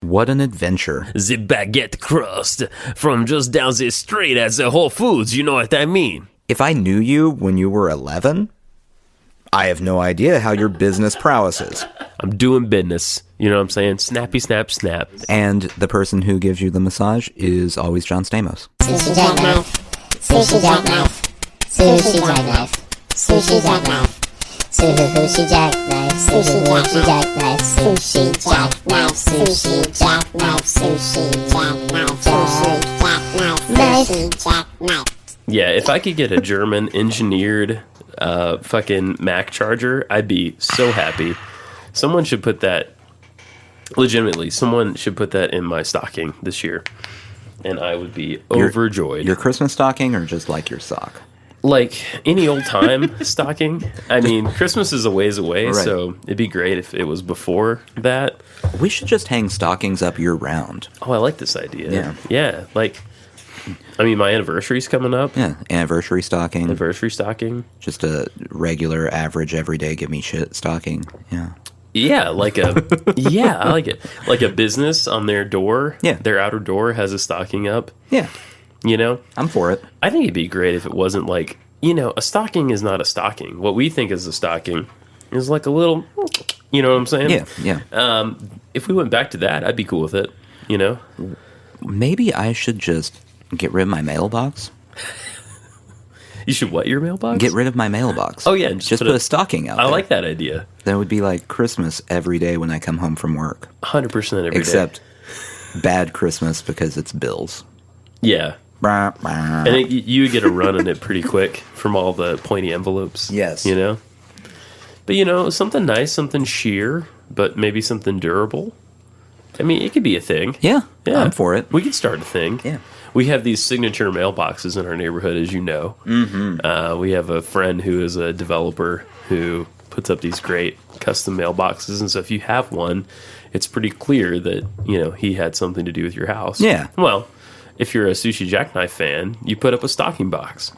What an adventure. The baguette crust from just down the street at the Whole Foods, you know what I mean? If I knew you when you were 11, I have no idea how your business prowess is. I'm doing business. You know what I'm saying? Snappy, snap, snap. And the person who gives you the massage is always John Stamos. Sushi jackknife. Sushi jackknife. Sushi jackknife. Sushi jackknife. Sushi jackknife. Sushi jackknife. Sushi jackknife. Sushi jackknife. Sushi jackknife. Sushi jackknife. Yeah, if I could get a German engineered fucking Mac charger, I'd be so happy. Someone should put that, legitimately, someone should put that in my stocking this year. And I would be overjoyed. Your Christmas stocking or just like your sock? Like any old time stocking. I mean, Christmas is a ways away, right. So it'd be great if it was before that. We should just hang stockings up year round. Oh, I like this idea. Yeah. Yeah, like, I mean, my anniversary's coming up. Yeah, anniversary stocking. Anniversary stocking. Just a regular, average, everyday give me shit stocking. Yeah. Yeah, like a I like it. Like a business on their door. Yeah. Their outer door has a stocking up. Yeah. You know? I'm for it. I think it'd be great if it wasn't like, you know, a stocking is not a stocking. What we think is a stocking is like a little, you know what I'm saying? Yeah, yeah. If we went back to that, I'd be cool with it, you know? Maybe I should just get rid of my mailbox. You should what, your mailbox? Get rid of my mailbox. Oh, yeah. And just put a stocking out I there. like that idea. That would be like Christmas every day when I come home from work. 100% every day. Except bad Christmas because it's bills. Yeah. Bah, bah. And you would get a run on it pretty quick from all the pointy envelopes. Yes. You know? But, you know, something nice, something sheer, but maybe something durable. I mean, it could be a thing. Yeah, I'm for it. We could start a thing. Yeah. We have these signature mailboxes in our neighborhood, as you know. Mm-hmm. We have a friend who is a developer who puts up these great custom mailboxes. And so if you have one, it's pretty clear that, you know, he had something to do with your house. Yeah. Well, if you're a Sushi Jackknife fan, you put up a stocking box.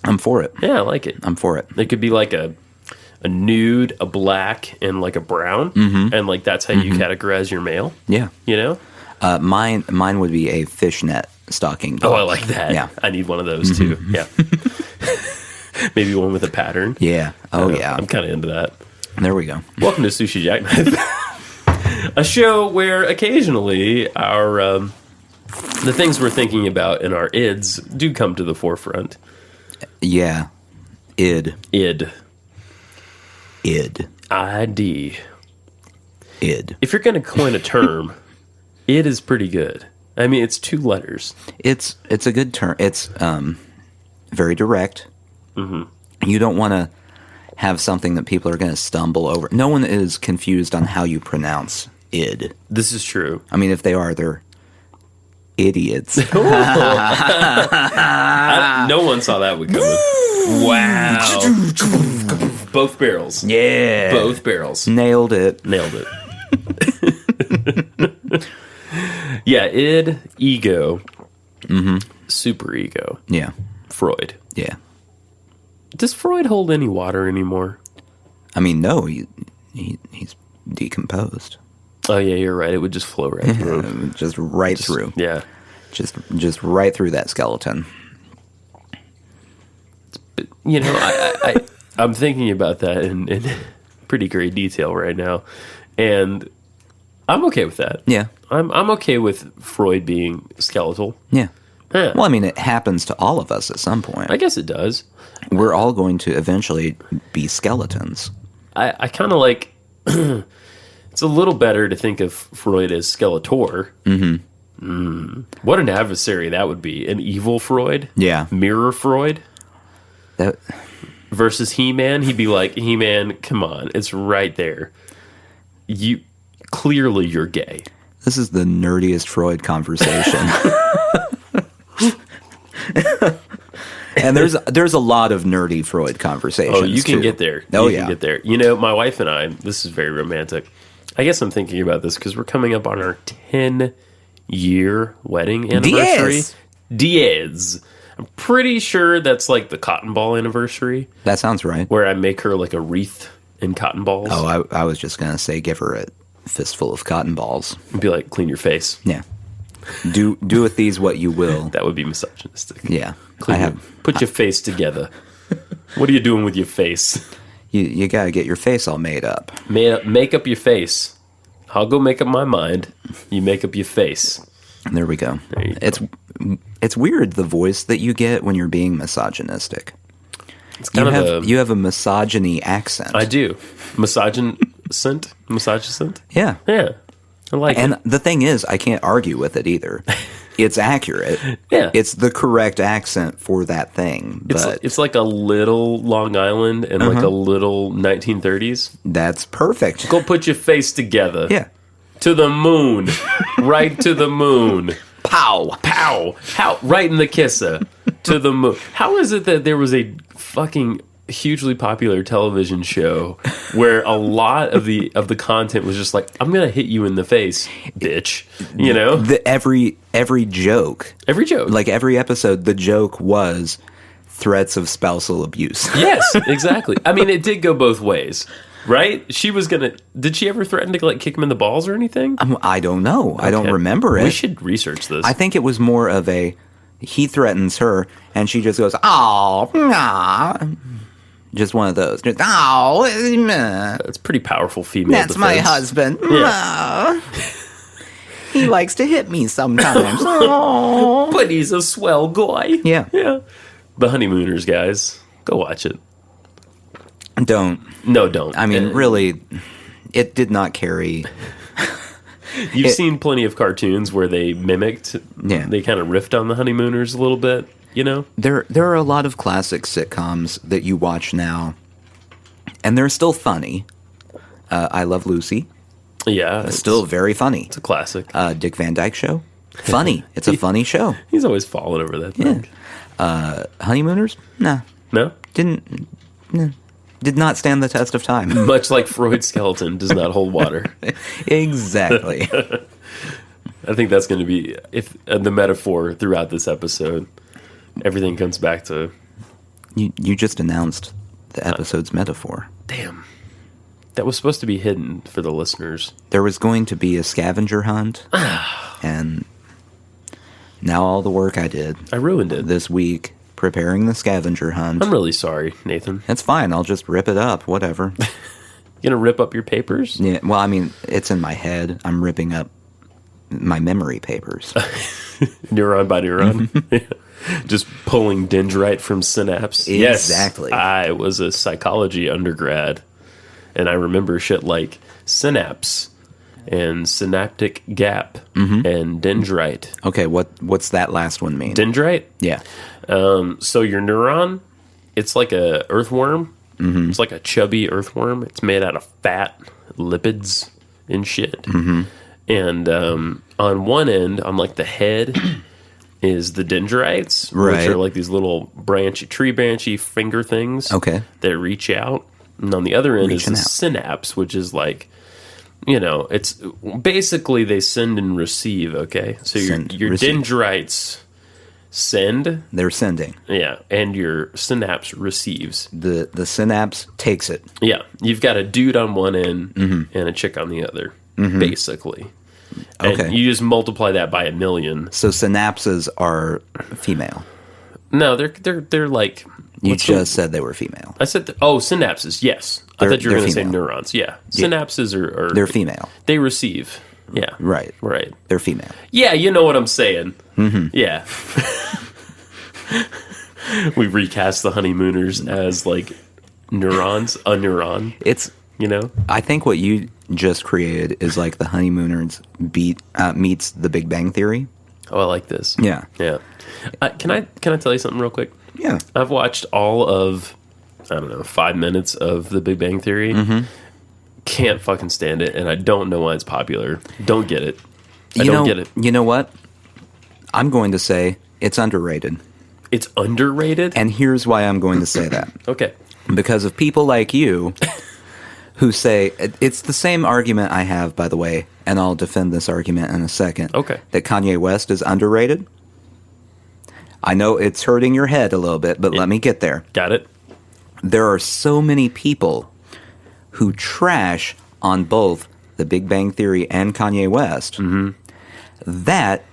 I'm for it. Yeah, I like it. I'm for it. It could be like a nude, a black, and like a brown. Mm-hmm. And like that's how you categorize your mail. Yeah. You know? Mine would be a fishnet stocking box. Oh, I like that. Yeah. I need one of those too. Yeah. Maybe one with a pattern. Yeah. Oh, yeah. I'm kind of into that. There we go. Welcome to Sushi Jackknife, a show where occasionally our the things we're thinking about in our ids do come to the forefront. Yeah. Id. Id. ID. Id. If you're going to coin a term, id is pretty good. I mean, it's 2 letters. It's a good term. It's very direct. Mm-hmm. You don't want to have something that people are going to stumble over. No one is confused on how you pronounce id. This is true. I mean, if they are, they're idiots. No one saw that one coming. Wow. Both barrels. Yeah. Both barrels. Nailed it. Nailed it. Yeah, id, ego, super ego. Yeah. Freud. Yeah. Does Freud hold any water anymore? I mean, no, he's decomposed. Oh, yeah, you're right. It would just flow right through. Just right through. Yeah. Just right through that skeleton. You know, I'm thinking about that in pretty great detail right now. And I'm okay with that. Yeah. I'm okay with Freud being skeletal. Yeah. Yeah. Well, I mean, it happens to all of us at some point. I guess it does. We're all going to eventually be skeletons. I kind of like... It's a little better to think of Freud as Skeletor. Mm-hmm. What an adversary that would be. An evil Freud? Yeah. Mirror Freud? That versus He-Man, he'd be like, He-Man, come on, it's right there. Clearly you're gay. This is the nerdiest Freud conversation. And there's a lot of nerdy Freud conversations. Oh, you can too. get there. Oh, you can get there. You know, my wife and I, this is very romantic. I guess I'm thinking about this because we're coming up on our 10-year wedding anniversary. Diez. I'm pretty sure that's like the cotton ball anniversary. That sounds right. Where I make her like a wreath in cotton balls. Oh, I was just going to say give her fistful of cotton balls. And be like, clean your face. Yeah. Do with these what you will. That would be misogynistic. Yeah. Put your face together. What are you doing with your face? You got to get your face all made up. Make up your face. I'll go make up my mind. You make up your face. There we go. There you go. It's weird, the voice that you get when you're being misogynistic. It's kind You have a misogyny accent. I do. Misogynist? Yeah. Yeah. I like And it. the thing is, I can't argue with it either. It's accurate. Yeah. It's the correct accent for that thing. But It's like a little Long Island and like a little 1930s. that's perfect. Go put your face together. Yeah. To the moon. Right to the moon. Pow. Pow. How? Right in the kisser. To the moon. How is it that there was a fucking hugely popular television show where a lot of the content was just like, I'm gonna hit you in the face, bitch. You know? Every joke. Every joke. Like every episode, the joke was threats of spousal abuse. Yes, exactly. I mean, it did go both ways. Right? She was gonna. Did she ever threaten to like kick him in the balls or anything? I don't know. I don't Okay. remember it. We should research this. I think it was more of he threatens her, and she just goes, "Oh, nah." Just one of those. Just, "Oh, nah. That's pretty powerful female. That's my defense. husband. Yeah. Nah. He likes to hit me sometimes." Oh. But he's a swell guy. Yeah. Yeah. The Honeymooners, guys. Go watch it. Don't. No, don't. I mean, really, it did not carry. You've seen plenty of cartoons where they mimicked. Yeah. They kind of riffed on the Honeymooners a little bit, you know? There are a lot of classic sitcoms that you watch now, and they're still funny. I Love Lucy. Yeah. It's still very funny. It's a classic. Dick Van Dyke Show. Funny. It's a funny show. He's always falling over that thing. Honeymooners? Nah. No? Did not stand the test of time. Much like Freud's skeleton does not hold water. Exactly. I think that's going to be the metaphor throughout this episode. Everything comes back to, You just announced the episode's metaphor. damn, that was supposed to be hidden for the listeners. There was going to be a scavenger hunt, and now all the work I did I ruined it. this week preparing the scavenger hunt. I'm really sorry, Nathan. It's fine. I'll just rip it up. Whatever. You gonna rip up your papers? Yeah. Well, I mean, it's in my head. I'm ripping up my memory papers. Neuron by neuron. Just pulling dendrite from synapse. Exactly. Yes, I was a psychology undergrad, and I remember shit like synapse and synaptic gap and dendrite. Okay. What's that last one mean? Dendrite? Yeah. So your neuron, it's like a earthworm. Mm-hmm. It's like a chubby earthworm. It's made out of fat, lipids, and shit. Mm-hmm. And on one end, on like the head, is the dendrites, which Right. are like these little tree branchy finger things. Okay. That reach out. And on the other end Reaching is the out. synapse, which is like, it's basically they send and receive. Okay, so Send, your receive. dendrites send, They're sending. yeah, and your synapse receives. The synapse takes it. Yeah, you've got a dude on one end Mm-hmm. and a chick on the other, basically. And Okay. you just multiply that by 1,000,000. So synapses are female. No, they're like You what's the- just said they were female. I said synapses. Yes, I They're- thought you were they're going to say female. neurons. Yeah, synapses are They're female. They receive. Yeah, Right. right. They're female. Yeah, you know what I'm saying. Mm-hmm. Yeah. We recast the honeymooners as like neurons, a neuron. It's. I think what you just created is like the Honeymooners meets The Big Bang Theory. Oh, I like this. Yeah. Yeah. Can I tell you something real quick? Yeah. I've watched all of, 5 minutes of The Big Bang Theory. Mm-hmm. Can't fucking stand it, and I don't know why it's popular. Don't get it. I don't get it. You know what? I'm going to say it's underrated. It's underrated? And here's why I'm going to say that. Okay. Because of people like you who say, it's the same argument I have, by the way, and I'll defend this argument in a second. Okay. That Kanye West is underrated. I know it's hurting your head a little bit, but let me get there. Got it? There are so many people who trash on both The Big Bang Theory and Kanye West, that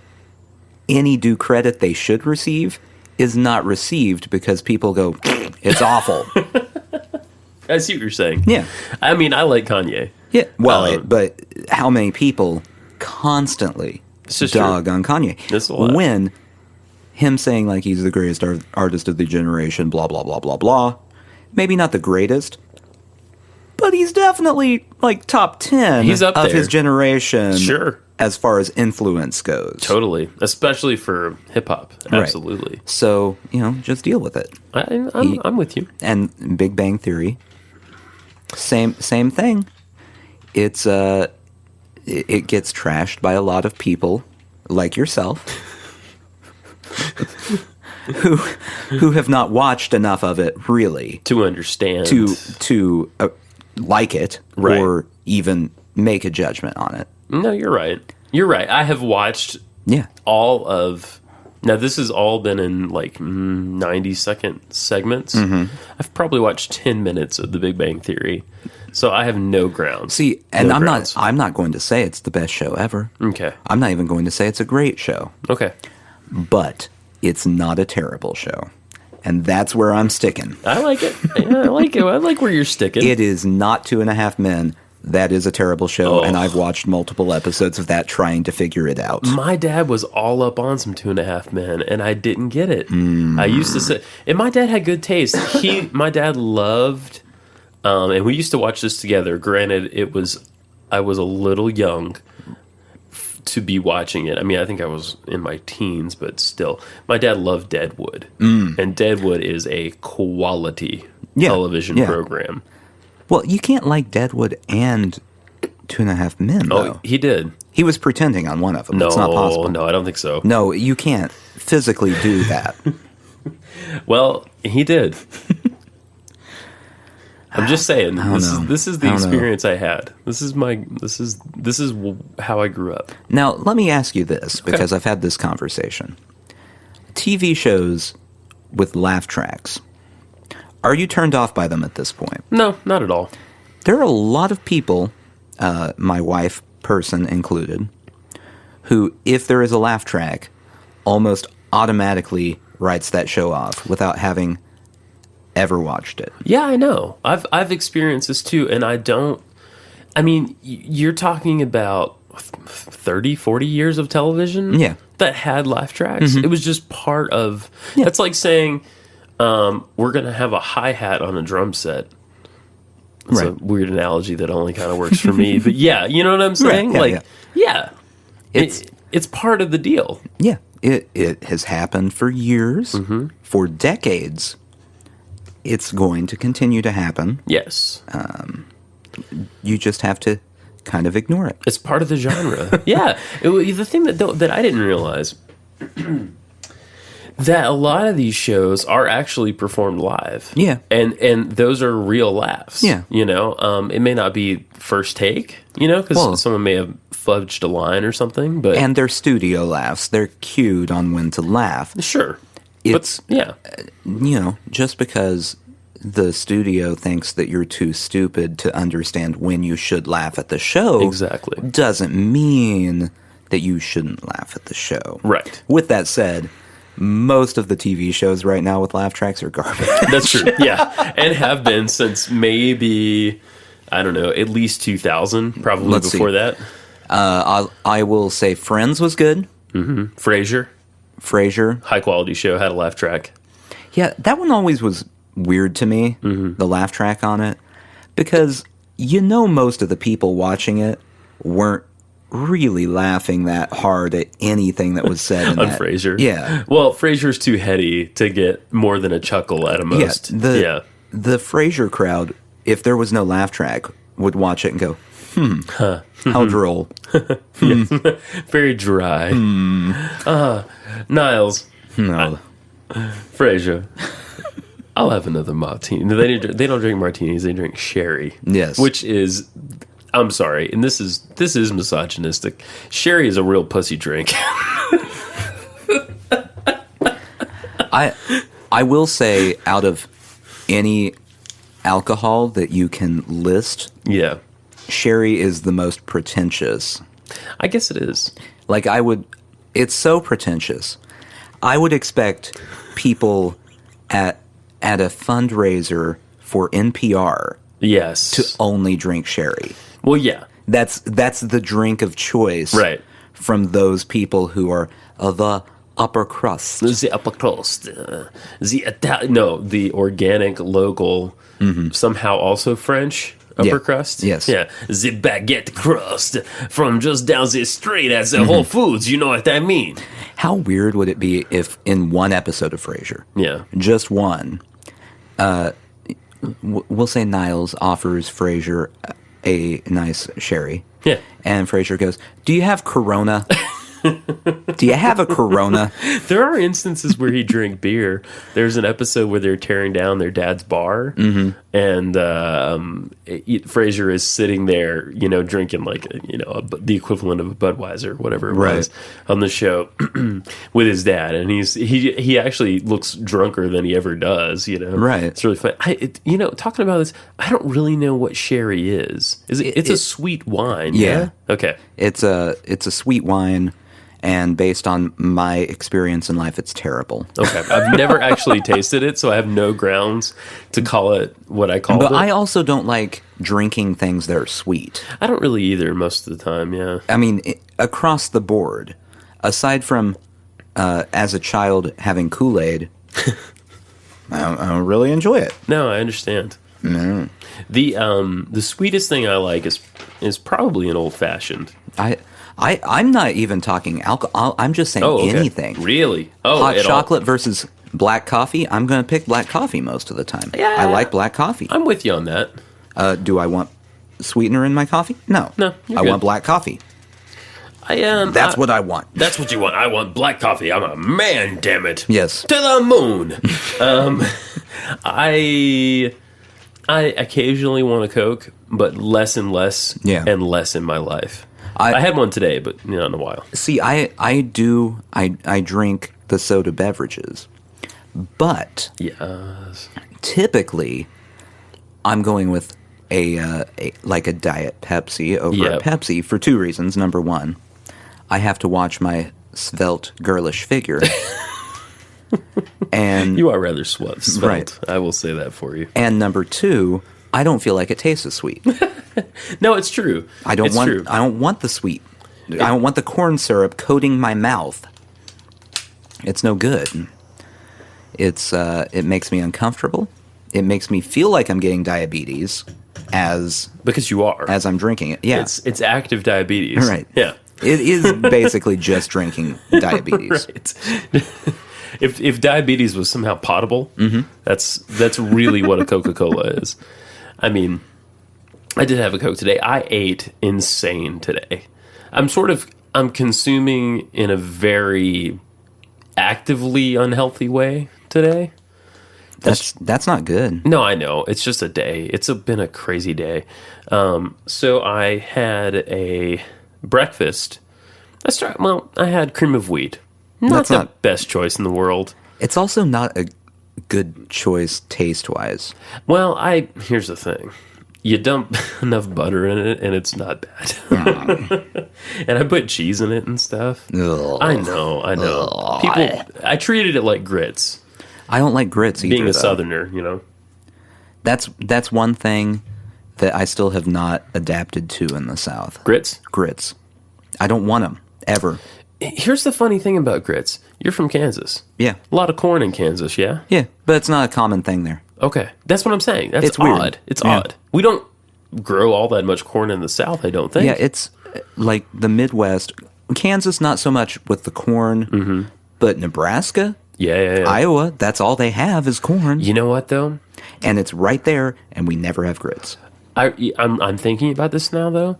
any due credit they should receive is not received because people go, it's awful. I see what you're saying. Yeah. I mean, I like Kanye. Yeah. Well, but how many people constantly dog on Kanye? That's a lot. When him saying, like, he's the greatest artist of the generation, blah, blah, blah, blah, blah. Maybe not the greatest, but he's definitely, like, top 10 He's up of there. his generation. Sure. As far as influence goes. Totally. Especially for hip-hop. Absolutely. Right. So, just deal with it. I'm with you. And Big Bang Theory, same thing. It's it gets trashed by a lot of people like yourself who have not watched enough of it really To understand. to like it Right. or even make a judgment on it. No, you're right. You're right. I have watched Yeah. all of... Now, this has all been in, like, 90-second segments. I've probably watched 10 minutes of The Big Bang Theory. So I have no grounds. See, and No I'm grounds. not going to say it's the best show ever. Okay. I'm not even going to say it's a great show. Okay. But it's not a terrible show. And that's where I'm sticking. I like it. Yeah, I like it. I like where you're sticking. It is not 2.5 Men. That is a terrible show, and I've watched multiple episodes of that trying to figure it out. My dad was all up on some 2.5 Men, and I didn't get it. I used to say, and my dad had good taste. My dad loved, and we used to watch this together. Granted, I was a little young to be watching it. I mean, I think I was in my teens, but still, my dad loved Deadwood, and Deadwood is a quality television program. Well, you can't like Deadwood and 2.5 Men, though. Oh, he did. He was pretending on one of them. No, It's not possible. no, I don't think so. No, you can't physically do that. Well, he did. I'm just saying. This is the experience I had. This is how I grew up. Now, let me ask you this, because I've had this conversation. TV shows with laugh tracks. Are you turned off by them at this point? No, not at all. There are a lot of people, my wife person included, who, if there is a laugh track, almost automatically writes that show off without having ever watched it. Yeah, I know. I've experienced this too, and I don't... I mean, you're talking about 30, 40 years of television that had laugh tracks. It was just part of... That's like saying... we're going to have a hi-hat on a drum set. It's a weird analogy that only kind of works for me. But yeah, you know what I'm saying? It's part of the deal. Yeah. It has happened for years, for decades. It's going to continue to happen. Yes. You just have to kind of ignore it. It's part of the genre. Yeah. The thing that I didn't realize... that a lot of these shows are actually performed live. Yeah. And those are real laughs. Yeah. It may not be first take, because someone may have fudged a line or something, but... And they're studio laughs. They're cued on when to laugh. Sure. It's, yeah. Just because the studio thinks that you're too stupid to understand when you should laugh at the show... Exactly. ...doesn't mean that you shouldn't laugh at the show. Right. With that said... Most of the TV shows right now with laugh tracks are garbage. That's true, yeah. And have been since maybe, I don't know, at least 2000, probably before that. I will say Friends was good. Mm-hmm. Frasier. High quality show, had a laugh track. Yeah, that one always was weird to me, the laugh track on it. Because most of the people watching it weren't really laughing that hard at anything that was said in on that. Frasier. Yeah. Well, Frasier's too heady to get more than a chuckle at a most. The Frasier crowd, if there was no laugh track, would watch it and go, how droll. Very dry. Niles. No. Frasier. I'll have another martini. No, they don't drink martinis, they drink sherry. Yes. Which is... I'm sorry, and this is misogynistic. Sherry is a real pussy drink. I will say, out of any alcohol that you can list, yeah, sherry is the most pretentious. I guess it is. Like it's so pretentious. I would expect people at a fundraiser for NPR Yes. to only drink sherry. Well, yeah. That's the drink of choice, Right. from those people who are the upper crust. The upper crust. The organic, local, somehow also French upper Yeah. crust. Yes. Yeah. The baguette crust from just down the street at the Whole Foods. You know what I mean? How weird would it be if in one episode of Frasier, Yeah. just one, we'll say Niles offers Frasier a nice sherry. Yeah. And Frasier goes, "Do you have Corona? Do you have a Corona?" There are instances where he drank beer. There's an episode where they're tearing down their dad's bar, and Frasier is sitting there, drinking like the equivalent of a Budweiser, whatever it was, on the show with his dad, and he actually looks drunker than he ever does. Right. It's really fun. Talking about this, I don't really know what sherry is. It's a sweet wine? Yeah. Okay. It's a sweet wine. And based on my experience in life, it's terrible. Okay. I've never actually tasted it, so I have no grounds to call it what I call it. But I also don't like drinking things that are sweet. I don't really either most of the time, yeah. I mean, across the board, aside from as a child having Kool-Aid, I don't really enjoy it. No, I understand. No. The sweetest thing I like is probably an old-fashioned. I'm not even talking alcohol. I'm just saying anything. Really? Oh, hot chocolate versus black coffee. I'm going to pick black coffee most of the time. Yeah. I like black coffee. I'm with you on that. Do I want sweetener in my coffee? No. No, I want black coffee. That's what I want. That's what you want. I want black coffee. I'm a man, damn it. Yes. To the moon. I occasionally want a Coke, but less and less and less in my life. I had one today, but not in a while. See, I drink the soda beverages, but yes, typically I'm going with a Diet Pepsi over a Pepsi for two reasons. Number one, I have to watch my svelte, girlish figure. And you are rather svelte. Right. I will say that for you. And number two, I don't feel like it tastes as sweet. No, it's true. I don't want the sweet. I don't want the corn syrup coating my mouth. It's no good. It makes me uncomfortable. It makes me feel like I'm getting diabetes because you are as I'm drinking it. Yeah, it's active diabetes. Right. Yeah. It is basically just drinking diabetes. Right. If diabetes was somehow potable, that's really what a Coca-Cola is. I mean, I did have a Coke today. I ate insane today. I'm consuming in a very actively unhealthy way today. That's not good. No, I know. It's just a day. It's been a crazy day. So I had a breakfast. I had cream of wheat. Not the best choice in the world. It's also not a good choice taste-wise. Well, here's the thing. You dump enough butter in it, and it's not bad. And I put cheese in it and stuff. Ugh. I know. I treated it like grits. I don't like grits either. Being a Southerner, That's one thing that I still have not adapted to in the South. Grits? Grits. I don't want them, ever. Here's the funny thing about grits. You're from Kansas. Yeah. A lot of corn in Kansas, yeah? Yeah, but it's not a common thing there. Okay. That's what I'm saying. It's weird. Odd. It's odd. We don't grow all that much corn in the South, I don't think. Yeah, it's like the Midwest. Kansas, not so much with the corn, but Nebraska, yeah. Iowa, that's all they have is corn. You know what, though? And it's right there, and we never have grits. I'm thinking about this now, though,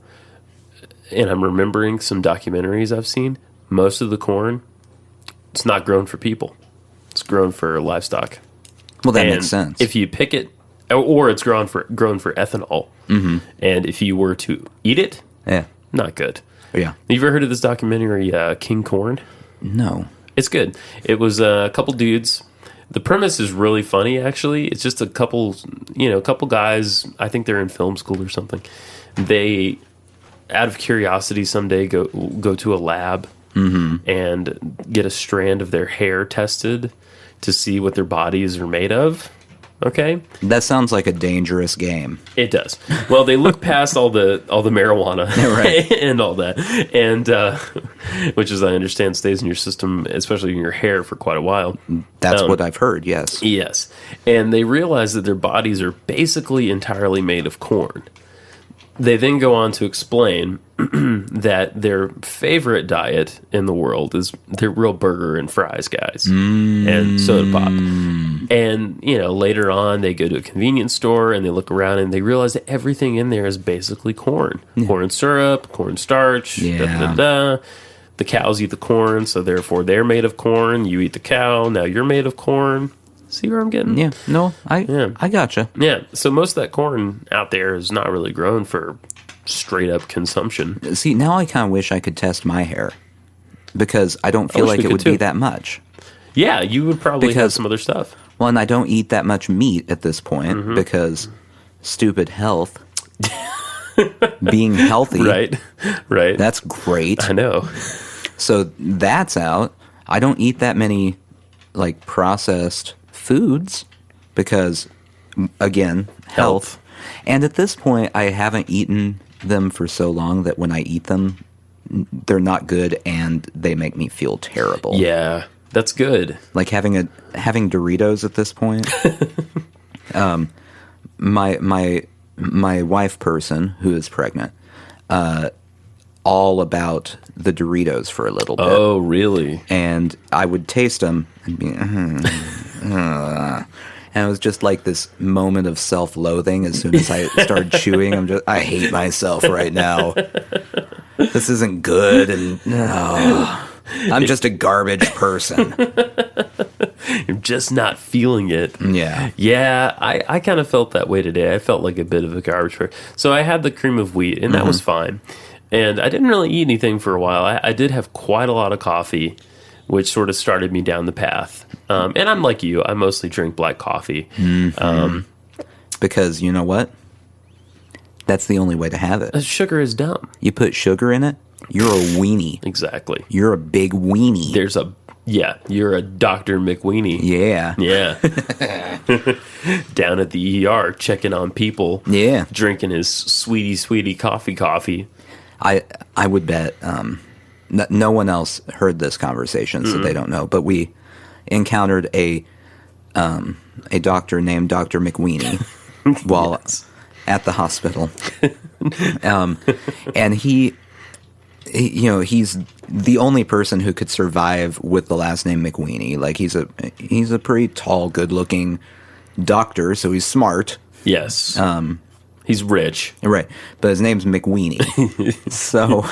and I'm remembering some documentaries I've seen. Most of the corn, it's not grown for people. It's grown for livestock. Well, that makes sense. If you pick it, or it's grown for ethanol, and if you were to eat it, not good. Yeah. Have you ever heard of this documentary, King Corn? No. It's good. It was a couple dudes. The premise is really funny, actually. It's just a couple guys. I think they're in film school or something. they, out of curiosity, someday go to a lab and get a strand of their hair tested to see what their bodies are made of. Okay, That sounds like a dangerous game. it does. Well, they look past all the marijuana Right. and all that, and which, as I understand, stays in your system, especially in your hair, for quite a while. That's what I've heard, yes. Yes, and they realize that their bodies are basically entirely made of corn. They then go on to explain that their favorite diet in the world is their real burger and fries guys and soda pop. And, later on they go to a convenience store and they look around and they realize that everything in there is basically corn. Corn syrup, corn starch, The cows eat the corn, so therefore they're made of corn. You eat the cow, now you're made of corn. See where I'm getting? Yeah, no, I gotcha. Yeah, so most of that corn out there is not really grown for straight up consumption. See, now I kind of wish I could test my hair because I don't feel wish like we it could would be too. that much. Yeah, you would probably have Because- some other stuff. Well, and I don't eat that much meat at this point because stupid health. Being healthy, Right. that's great. I know. So that's out. I don't eat that many like processed foods because, again, health. And at this point, I haven't eaten them for so long that when I eat them, they're not good and they make me feel terrible. Yeah, that's good. Like having Doritos at this point. My wife person who is pregnant, all about the Doritos for a little bit. Oh, really? And I would taste them and be, and it was just like this moment of self-loathing as soon as I started chewing. I hate myself right now. This isn't good, and I'm just a garbage person. You're just not feeling it. Yeah. Yeah, I kind of felt that way today. I felt like a bit of a garbage person. So I had the cream of wheat, and that was fine. And I didn't really eat anything for a while. I did have quite a lot of coffee, which sort of started me down the path. And I'm like you. I mostly drink black coffee. Because you know what? That's the only way to have it. Sugar is dumb. You put sugar in it, you're a weenie. Exactly. You're a big weenie. You're a Dr. McWeenie. Yeah. Yeah. Down at the ER, checking on people. Yeah. Drinking his sweetie coffee. I would bet no one else heard this conversation, so they don't know. But we encountered a doctor named Dr. McWeenie while at the hospital, and he's the only person who could survive with the last name McWeenie. Like he's a pretty tall, good-looking doctor, so he's smart. Yes. He's rich. Right, but his name's McWeenie. So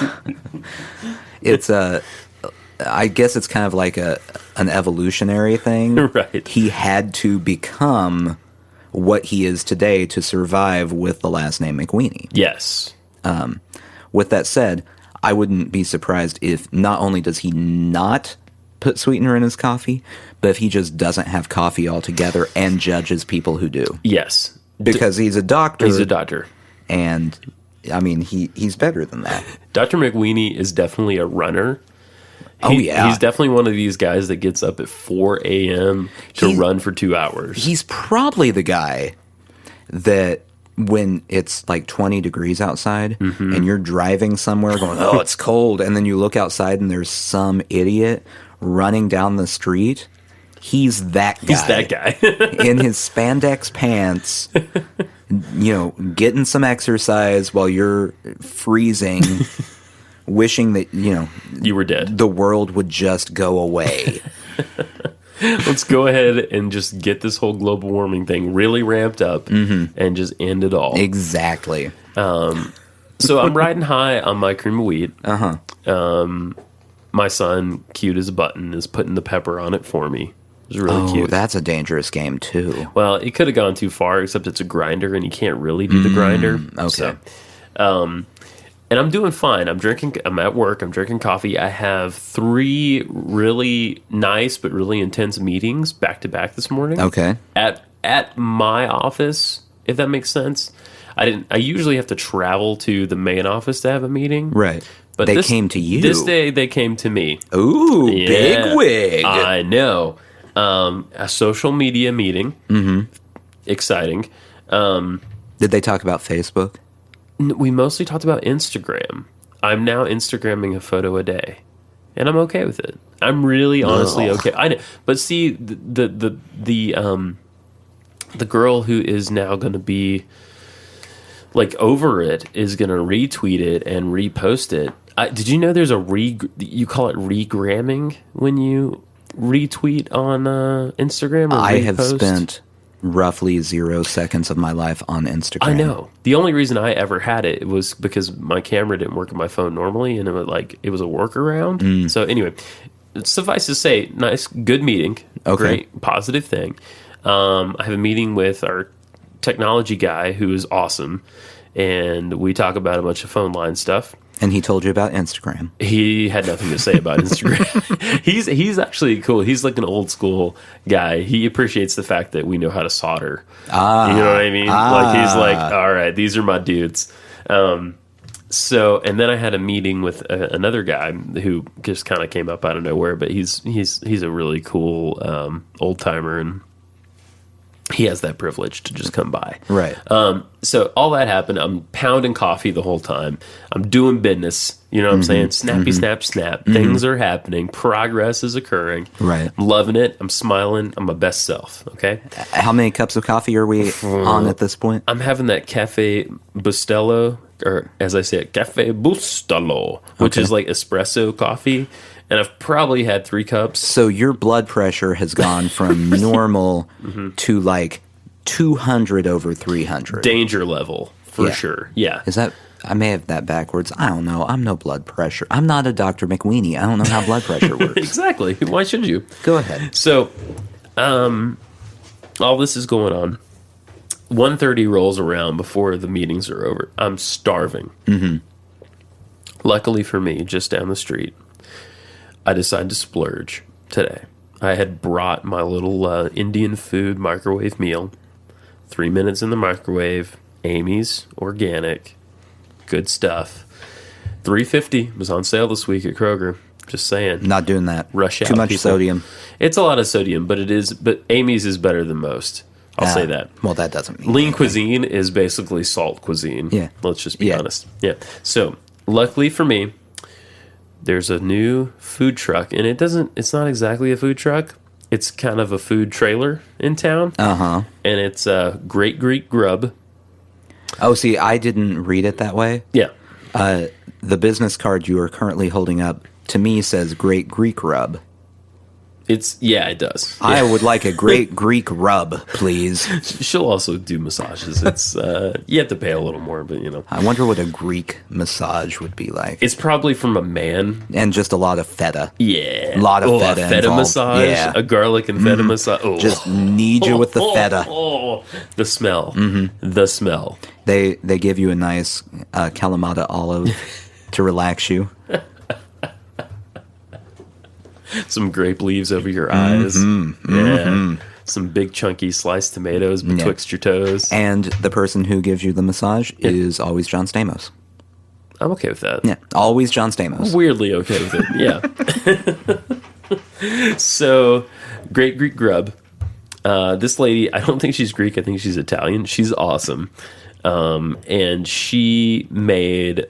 it's I guess it's kind of like an evolutionary thing. Right. He had to become what he is today to survive with the last name McWeenie. Yes. With that said, I wouldn't be surprised if not only does he not put sweetener in his coffee, but if he just doesn't have coffee altogether and judges people who do. Yes. Because he's a doctor. He's a doctor. And, I mean, he's better than that. Dr. McWeenie is definitely a runner. Yeah. He's definitely one of these guys that gets up at 4 a.m. to run for 2 hours. He's probably the guy that when it's like 20 degrees outside and you're driving somewhere going, oh, it's cold. And then you look outside and there's some idiot running down the street. He's that guy. He's that guy. In his spandex pants, getting some exercise while you're freezing, wishing that, You were dead. the world would just go away. Let's go ahead and just get this whole global warming thing really ramped up and just end it all. Exactly. So I'm riding high on my cream of wheat. My son, cute as a button, is putting the pepper on it for me. It was really cute. That's a dangerous game, too. Well, it could have gone too far, except it's a grinder, and you can't really do the grinder. Okay. So, and I'm doing fine. I'm at work. I'm drinking coffee. I have 3 really nice but really intense meetings back to back this morning. Okay. At my office, if that makes sense. I usually have to travel to the main office to have a meeting. Right. But they came to you. This day, they came to me. Ooh, big wig. I know. A social media meeting. Mm-hmm. Exciting. Did they talk about Facebook? We mostly talked about Instagram. I'm now Instagramming a photo a day, and I'm okay with it. I'm really honestly okay. I know, but see, the girl who is now going to be like over it is going to retweet it and repost it. Did you know there's you call it regramming when you retweet on Instagram? Or I repost? have spent roughly 0 seconds of my life on Instagram. I know. The only reason I ever had it was because my camera didn't work on my phone normally, and it was a workaround. So anyway, suffice to say, nice, good meeting. Okay. Great, positive thing. I have a meeting with our technology guy who is awesome, and we talk about a bunch of phone line stuff. And he told you about Instagram. He had nothing to say about Instagram. He's actually cool. He's like an old school guy. He appreciates the fact that we know how to solder. You know what I mean? Like he's like, all right, these are my dudes. So, and then I had a meeting with another guy who just kind of came up out of nowhere, but he's a really cool old timer, and he has that privilege to just come by. Right. So all that happened. I'm pounding coffee the whole time. I'm doing business. You know what I'm saying? Snappy, snap, snap. Things are happening. Progress is occurring. Right. I'm loving it. I'm smiling. I'm my best self. Okay. How many cups of coffee are we on at this point? I'm having that Cafe Bustelo, or as I say it, Cafe Bustelo, which is like espresso coffee. And I've probably had 3 cups. So your blood pressure has gone from normal to like 200 over 300. Danger level, for sure. Yeah. Is that... I may have that backwards. I don't know. I'm no blood pressure. I'm not a Dr. McWeenie. I don't know how blood pressure works. Exactly. Why should you? Go ahead. So, all this is going on. 1:30 rolls around before the meetings are over. I'm starving. Luckily for me, just down the street, I decided to splurge today. I had brought my little Indian food microwave meal. 3 minutes in the microwave. Amy's organic. Good stuff. $3.50 was on sale this week at Kroger. Just saying. Not doing that. Rush out. Too much people. sodium. It's a lot of sodium, but Amy's is better than most. I'll say that. Well, that doesn't mean Lean anything. cuisine is basically salt cuisine. Yeah. Let's just be honest. Yeah. So, luckily for me, there's a new food truck, and it's not exactly a food truck. It's kind of a food trailer in town. Uh-huh. And it's Great Greek Grub. Oh, see, I didn't read it that way. Yeah. The business card you are currently holding up to me says Great Greek Rub. It does. Yeah. I would like a Great Greek Rub, please. She'll also do massages. It's you have to pay a little more, but I wonder what a Greek massage would be like. It's probably from a man. And just a lot of feta. Yeah. A lot of feta a feta involved. massage. Yeah. A garlic and feta massage. Oh. Just need you with the feta. The smell. The smell. They give you a nice Kalamata olive to relax you. Some grape leaves over your eyes. Yeah. Some big chunky sliced tomatoes betwixt your toes. And the person who gives you the massage is always John Stamos. I'm okay with that. Yeah, always John Stamos. Weirdly okay with it, yeah. So, Great Greek Grub. This lady, I don't think she's Greek. I think she's Italian. She's awesome. And she made...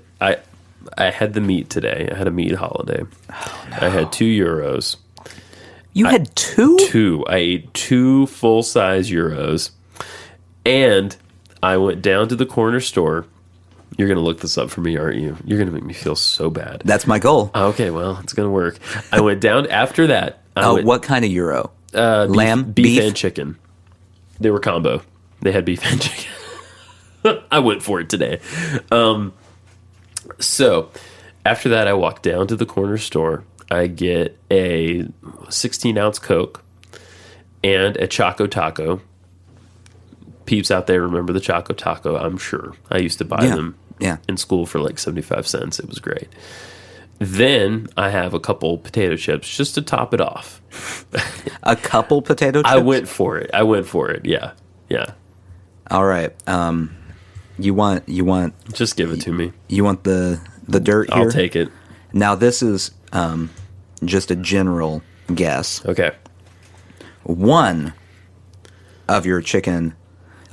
I had the meat today. I had a meat holiday. Oh, no. I had €2. You had 2? 2. I ate 2 full-size euros. And I went down to the corner store. You're going to look this up for me, aren't you? You're going to make me feel so bad. That's my goal. Okay, well, it's going to work. I went down after that. What kind of euro? Lamb? Beef and chicken. They were combo. They had beef and chicken. I went for it today. So, after that, I walk down to the corner store. I get a 16-ounce Coke and a Choco Taco. Peeps out there remember the Choco Taco, I'm sure. I used to buy them in school for like 75 cents. It was great. Then I have a couple potato chips just to top it off. A couple potato chips? I went for it. Yeah. All right. You want Just give it to me. you want the dirt here? I'll take it. Now this is just a general guess. Okay. One of your chicken.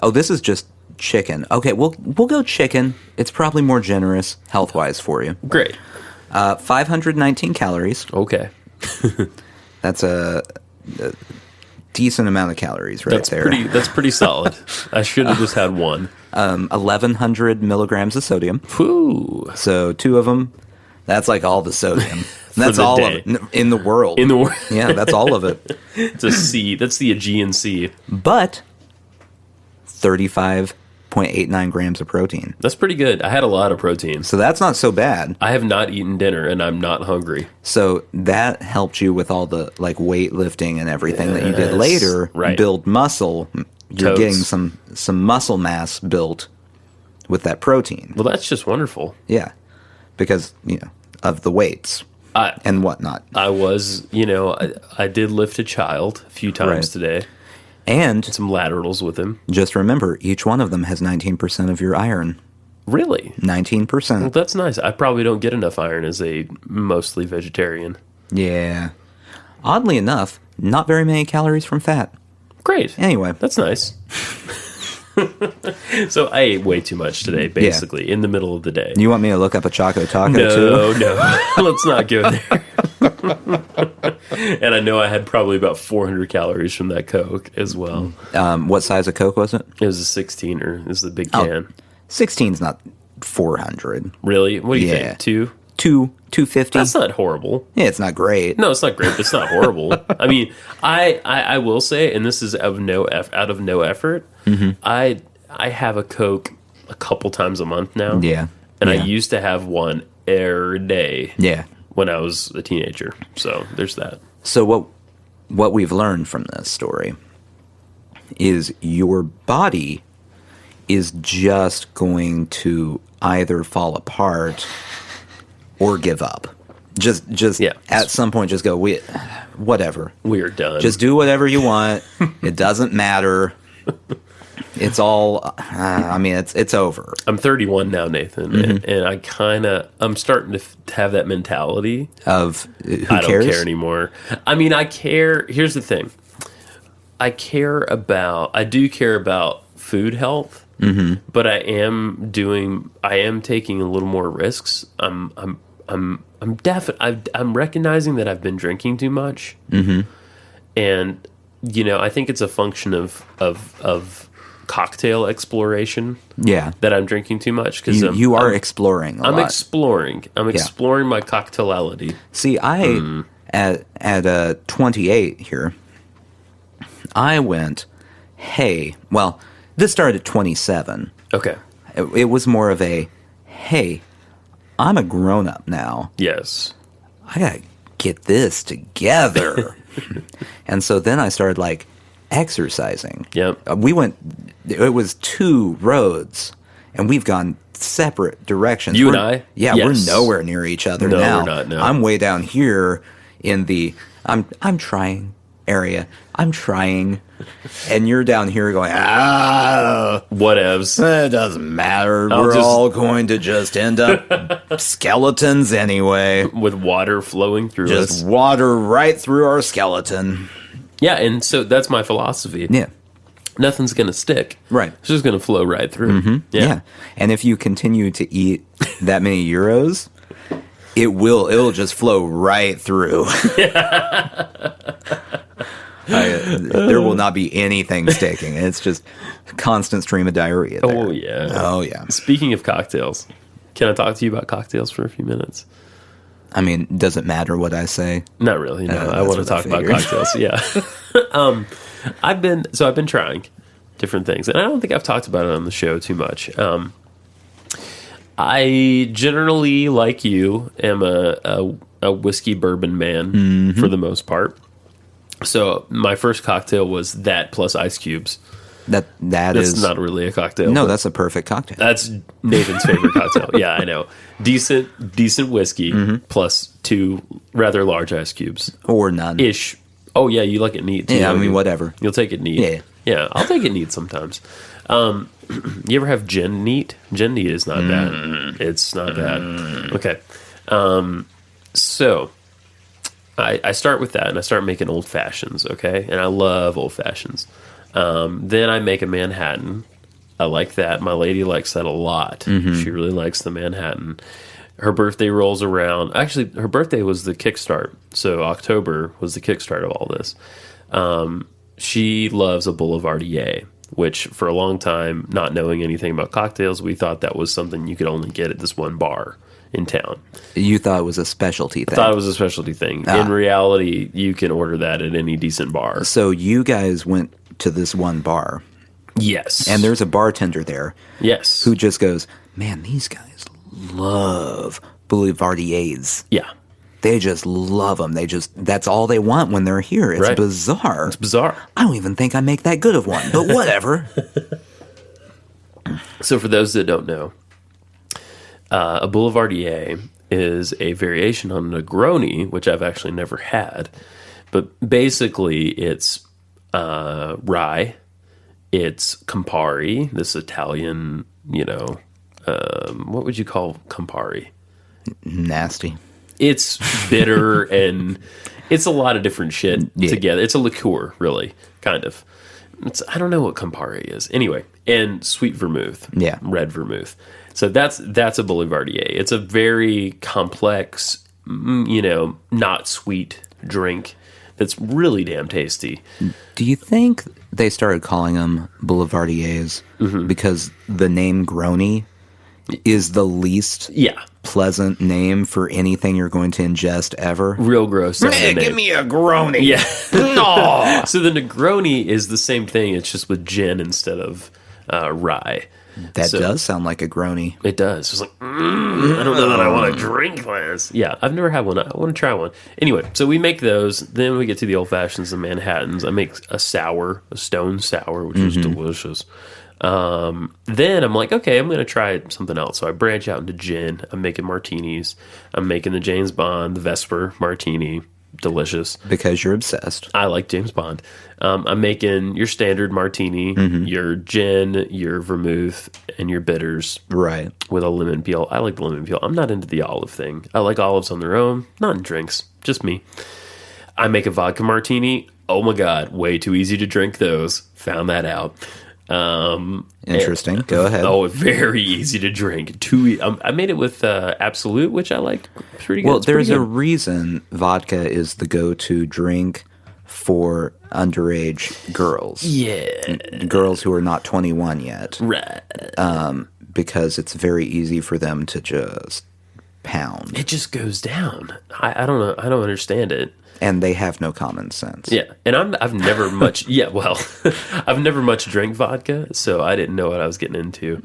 Oh, this is just chicken. Okay, we'll go chicken. It's probably more generous health-wise for you. Great. 519 calories. Okay. That's a decent amount of calories right there. That's pretty solid. I should have just had one. 1,100 milligrams of sodium. Whew. So 2 of them. That's like all the sodium. That's the all day. of it in the world. In the world. Yeah, that's all of it. It's a C. That's the Aegean Sea. But 35.89 grams of protein. That's pretty good. I had a lot of protein. So that's not so bad. I have not eaten dinner, and I'm not hungry. So that helped you with all the like weightlifting and everything that you did Yes, later. right. Build muscle. You're Totes. getting some muscle mass built with that protein. Well, that's just wonderful. Yeah, because of the weights and whatnot. I was, I did lift a child a few times Right. today. And Some laterals with him. just remember, each one of them has 19% of your iron. Really? 19%. Well, that's nice. I probably don't get enough iron as a mostly vegetarian. Yeah. Oddly enough, not very many calories from fat. Great. Anyway. That's nice. So I ate way too much today, basically, in the middle of the day. You want me to look up a Choco Taco too? No. Let's not go there. And I know I had probably about 400 calories from that Coke as well. What size of Coke was it? It was a 16er. It was the big can. 16's not 400. Really? What do you Yeah. think? 2? 250. That's not horrible. Yeah, it's not great. No, it's not great, but it's not horrible. I mean, I will say, and this is out of no effort. Mm-hmm. I have a Coke a couple times a month now. Yeah. And I Yeah. used to have one every day. Yeah. When I was a teenager. So there's that. So what we've learned from this story is your body is just going to either fall apart or give up. Just Yeah. at some point, just go, whatever. We're done. Just do whatever you want. It doesn't matter. It's all, it's over. I'm 31 now, Nathan, Mm-hmm. and I'm starting to have that mentality. Of who I cares? don't care anymore. I mean, I care. Here's the thing. I do care about food health, but I am taking a little more risks. I'm recognizing that I've been drinking too much, and I think it's a function of cocktail exploration. Yeah. That I'm drinking too much because You are exploring a lot. I'm exploring my cocktaility. See, at 28 here, I went, this started at 27. Okay. It was more of a, hey, I'm a grown-up now. Yes. I gotta get this together. And so then I started, exercising. Yep. It was 2 roads, and we've gone separate directions. You and I? Yeah, Yes. we're nowhere near each other No, now. we're not, no. I'm way down here in the I'm trying area. I'm trying. And you're down here going, Whatevs. it doesn't matter. We're all going to just end up skeletons anyway. With water flowing through us. Just water right through our skeleton. Yeah, and so that's my philosophy. Yeah. Nothing's going to stick. Right. It's just going to flow right through. Yeah. And if you continue to eat that many euros, it'll just flow right through. There will not be anything sticking. It's just a constant stream of diarrhea there. Oh, yeah. Oh, yeah. Speaking of cocktails, can I talk to you about cocktails for a few minutes? I mean, does it matter what I say? Not really. No, I that's want to what I talk about figured. cocktails. Yeah. I've been trying different things, and I don't think I've talked about it on the show too much. I generally, like you, am a whiskey bourbon man for the most part. So my first cocktail was that plus ice cubes. That's That's not really a cocktail. No, but that's a perfect cocktail. that's Nathan's favorite cocktail. Yeah, I know. Decent whiskey plus 2 rather large ice cubes. Or none. Ish. Oh, yeah, you like it neat, too. Yeah, I don't mean, you? whatever. You'll take it neat. Yeah. Yeah, I'll take it neat sometimes. You ever have gin neat? Gin neat is not bad. It's not bad. Okay. So I start with that, and I start making old fashions, okay? And I love old fashions. Then I make a Manhattan. I like that. My lady likes that a lot. She really likes the Manhattan. Her birthday rolls around. Actually, her birthday was the kickstart. So October was the kickstart of all this. She loves a Boulevardier, which for a long time, not knowing anything about cocktails, we thought that was something you could only get at this one bar in town. You thought it was a specialty thing. I thought it was a specialty thing. In reality, you can order that at any decent bar. So you guys went to this one bar. Yes. And there's a bartender there. Yes. Who just goes, man, these guys love Boulevardiers. Yeah. They just love them. That's all they want when they're here. It's bizarre. It's bizarre. I don't even think I make that good of one, but whatever. So for those that don't know, a Boulevardier is a variation on a Negroni, which I've actually never had. But basically, it's rye, it's Campari, this Italian, what would you call Campari? Nasty. It's bitter and it's a lot of different shit together. It's a liqueur, really, kind of. I don't know what Campari is. Anyway, and sweet vermouth. Yeah. Red vermouth. So that's a Boulevardier. It's a very complex, not sweet drink that's really damn tasty. Do you think they started calling them Boulevardiers because the name Grony is the least pleasant name for anything you're going to ingest ever? Real gross. Give me a Grony. Yeah. No. So the Negroni is the same thing. It's just with gin instead of rye. That does sound like a Grony. It does. It's like, I don't know that I want to drink this. Yeah, I've never had one. I want to try one. Anyway, so we make those. Then we get to the old fashions, the Manhattans. I make a stone sour, which is delicious. Then I'm like, okay, I'm going to try something else. So I branch out into gin. I'm making martinis. I'm making the James Bond, the Vesper martini. Delicious. Because you're obsessed. I like James Bond. I'm making your standard martini, your gin, your vermouth, and your bitters. Right. With a lemon peel. I like the lemon peel. I'm not into the olive thing. I like olives on their own, not in drinks. Just me. I make a vodka martini. Oh my God. Way too easy to drink those. Found that out. Interesting. Go ahead. Oh, very easy to drink. I made it with Absolute, which I like pretty good. Well, there's a reason vodka is the go-to drink for underage girls. Yeah. Girls who are not 21 yet. Right. Because it's very easy for them to just pound. It just goes down. I don't know. I don't understand it. And they have no common sense. Yeah, and I've never much. I've never much drank vodka, so I didn't know what I was getting into.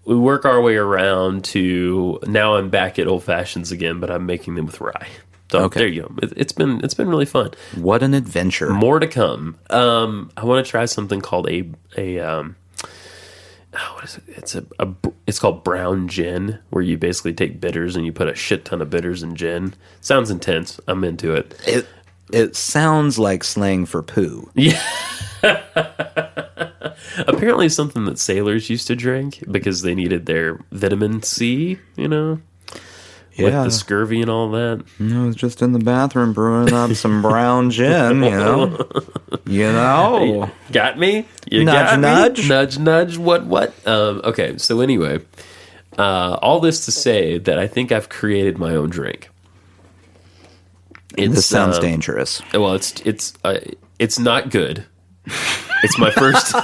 We work our way around to now. I'm back at old fashions again, but I'm making them with rye. So there you go. It's been really fun. What an adventure! More to come. I want to try something called what is it? It's called brown gin, where you basically take bitters and you put a shit ton of bitters in gin. Sounds intense. I'm into it. It sounds like slang for poo. Yeah. Apparently something that sailors used to drink because they needed their vitamin C, with the scurvy and all that. I was just in the bathroom brewing up some brown gin, Got me? You nudge, got nudge. Me? Nudge, nudge. What? Okay, so anyway, all this to say that I think I've created my own drink. This sounds dangerous. Well, it's not good. It's my first.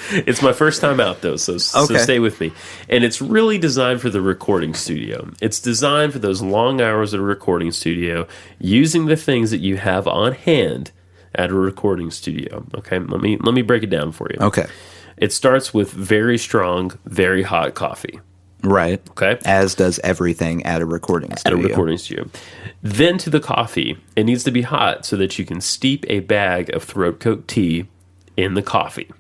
It's my first time out though, so stay with me. And it's really designed for the recording studio. It's designed for those long hours at a recording studio, using the things that you have on hand at a recording studio. Okay, let me break it down for you. Okay, it starts with very strong, very hot coffee. Right. Okay. As does everything at a recording studio. At a recording studio. Then to the coffee. It needs to be hot so that you can steep a bag of throat coat tea in the coffee.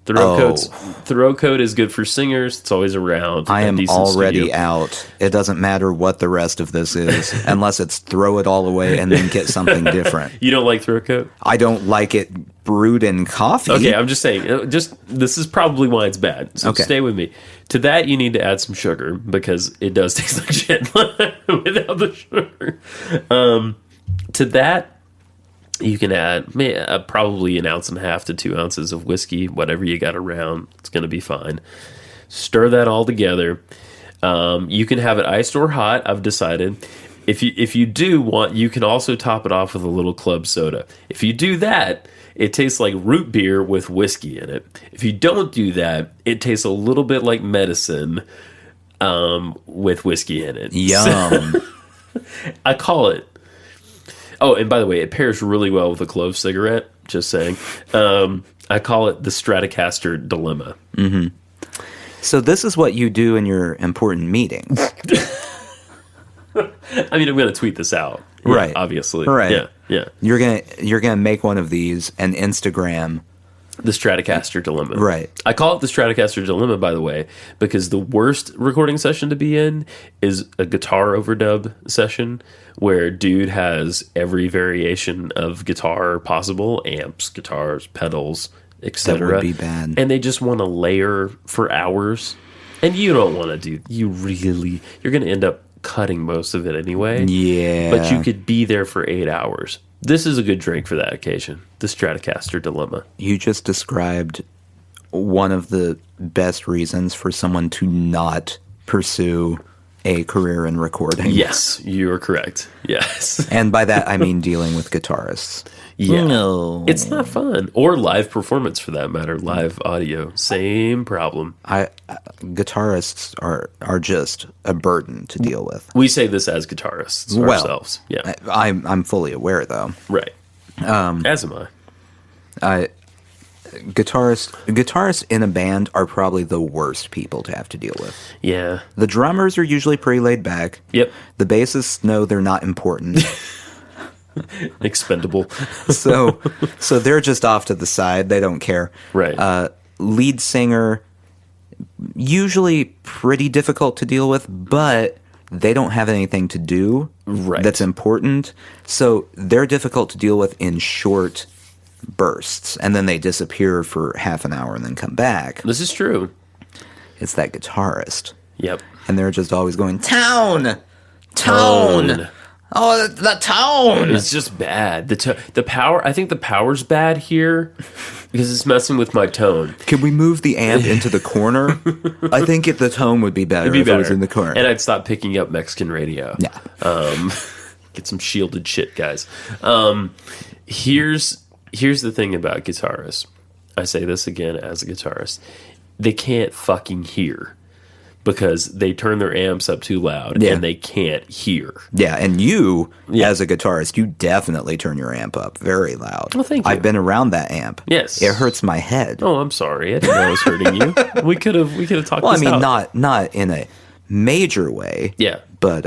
Throat coat is good for singers. It's always around. I am already studio. out. It doesn't matter what the rest of this is, unless it's throw it all away and then get something different. You don't like throat coat? I don't like it brewed in coffee. Okay, I'm just saying. This is probably why it's bad. So stay with me. To that, you need to add some sugar because it does taste like shit without the sugar. To that, you can add probably 1.5 ounces to 2 ounces of whiskey, whatever you got around. It's going to be fine. Stir that all together. You can have it iced or hot. I've decided. If you do want, you can also top it off with a little club soda. If you do that, it tastes like root beer with whiskey in it. If you don't do that, it tastes a little bit like medicine with whiskey in it. Yum. I call it. Oh, and by the way, it pairs really well with a clove cigarette. Just saying. I call it the Stratocaster dilemma. Mm-hmm. So this is what you do in your important meetings. I mean, I'm going to tweet this out. Right. Obviously. Right. Yeah. You're gonna make one of these and Instagram the Stratocaster dilemma. Right. I call it the Stratocaster dilemma, by the way, because the worst recording session to be in is a guitar overdub session where dude has every variation of guitar possible, amps, guitars, pedals, etc. That would be bad. And they just want to layer for hours. And you don't want to you're going to end up cutting most of it anyway. Yeah. But you could be there for 8 hours. This is a good drink for that occasion. The Stratocaster dilemma. You just described one of the best reasons for someone to not pursue a career in recording. Yes, you are correct. Yes. And by that, I mean dealing with guitarists. Yeah. No. It's not fun. Or live performance, for that matter. Live audio. Same problem. Guitarists are just a burden to deal with. We say this as guitarists ourselves. Yeah. I'm fully aware, though. Right. As am I. Guitarists in a band are probably the worst people to have to deal with. Yeah. The drummers are usually pretty laid back. Yep. The bassists know they're not important. Expendable. so they're just off to the side. They don't care. Right. Lead singer, usually pretty difficult to deal with, but they don't have anything to do that's important. So they're difficult to deal with in short bursts, and then they disappear for half an hour and then come back. This is true. It's that guitarist. Yep. And they're just always going, tone. Oh, the tone. It's just bad. The power. I think the power's bad here because it's messing with my tone. Can we move the amp into the corner? I think the tone would be better if it was in the corner. And I'd stop picking up Mexican radio. Yeah. Get some shielded shit, guys. Here's the thing about guitarists. I say this again as a guitarist. They can't fucking hear. Because they turn their amps up too loud and they can't hear. Yeah, and as a guitarist, you definitely turn your amp up very loud. Well, thank you. I've been around that amp. Yes. It hurts my head. Oh, I'm sorry. I didn't know it was hurting you. We could have talked well, this out. Well, I mean, not in a major way. Yeah. But,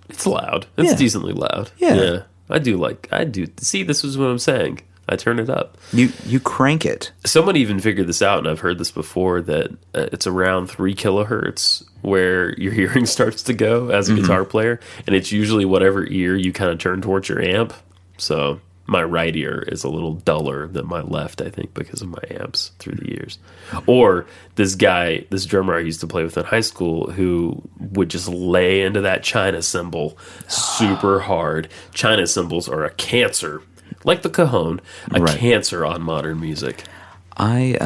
it's loud. It's decently loud. Yeah. I do. See, this is what I'm saying. I turn it up. You crank it. Someone even figured this out, and I've heard this before, that it's around 3 kilohertz where your hearing starts to go as a guitar player, and it's usually whatever ear you kind of turn towards your amp. So my right ear is a little duller than my left, I think, because of my amps through the years. Or this drummer I used to play with in high school, who would just lay into that China cymbal super hard. China cymbals are a cancer. Like the cajon, a cancer on modern music. I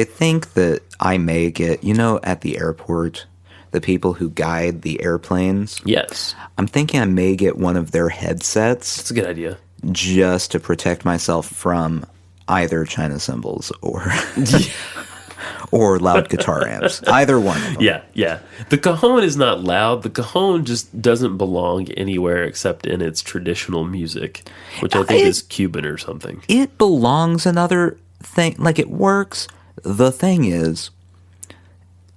think that I may get, at the airport, the people who guide the airplanes. Yes. I'm thinking I may get one of their headsets. That's a good idea. Just to protect myself from either China cymbals or or loud guitar amps. Either one of them. Yeah. The cajon is not loud. The cajon just doesn't belong anywhere except in its traditional music, which I think is Cuban or something. It belongs in other thing. Like, it works. The thing is,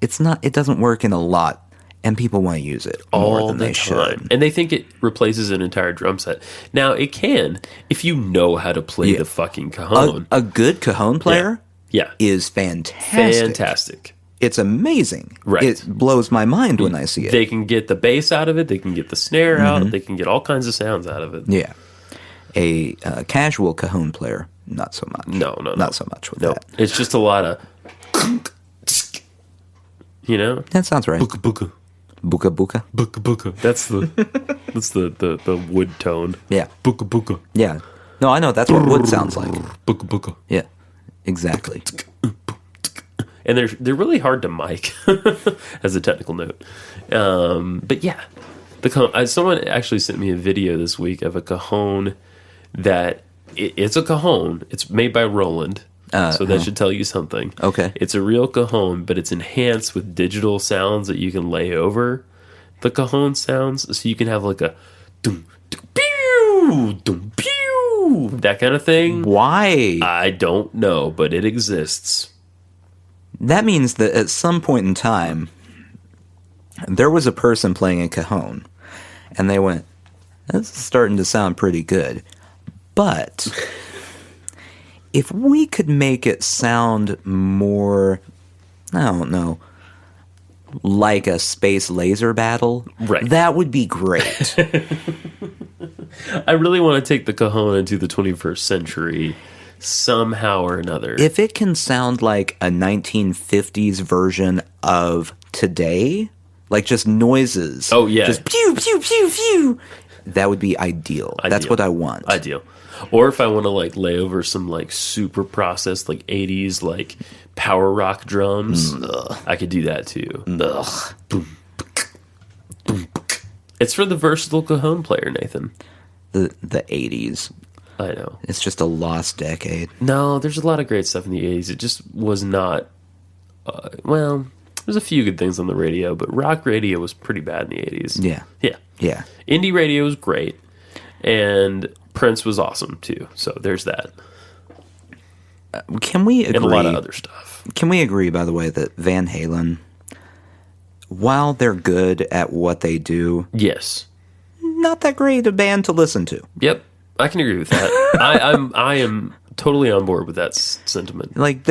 it doesn't work in a lot. And people want to use it more all than the they time. should. And they think it replaces an entire drum set. Now, it can, if you know how to play the fucking cajon. A good cajon player Yeah. is fantastic. Fantastic. It's amazing. Right. It blows my mind when I see it. They can get the bass out of it. They can get the snare out. They can get all kinds of sounds out of it. Yeah. A casual cajon player, not so much. No. Not so much with No. that. It's just a lot of, you know? That sounds right. Buka buka. Buka buka. Buka buka. That's the wood tone. Yeah. Buka buka. Yeah. No, I know. That's what wood sounds like. Buka buka. Yeah. Exactly. And they're really hard to mic as a technical note. But yeah, someone actually sent me a video this week of a cajon that it's a cajon. It's made by Roland. So that should tell you something. Okay. It's a real cajon, but it's enhanced with digital sounds that you can lay over the cajon sounds. So you can have like a dum, dum, pew, dum, pew, that kind of thing. Why? I don't know, but it exists. That means that at some point in time, there was a person playing a cajon, and they went, "This is starting to sound pretty good." But if we could make it sound more, I don't know, like a space laser battle, Right. that would be great. I really want to take the cajon into the 21st century somehow or another. If it can sound like a 1950s version of today, like just noises. Oh, yeah. Just pew, pew, pew, pew. That would be ideal. That's Ideal. what I want. Ideal. Or if I want to like lay over some like super processed like 80s like power rock drums, I could do that too. Ugh. Boom, boom. It's for the versatile cajon player, Nathan. The 80s. I know. It's just a lost decade. No, there's a lot of great stuff in the 80s. It just was not, well, there's a few good things on the radio, but rock radio was pretty bad in the 80s. Yeah. Yeah. Yeah. Indie radio was great, and Prince was awesome too. So there's that. Can we agree? And a lot of other stuff. Can we agree, by the way, that Van Halen, while they're good at what they do, Yes. not that great a band to listen to? Yep. I can agree with that. I am totally on board with that sentiment. Like,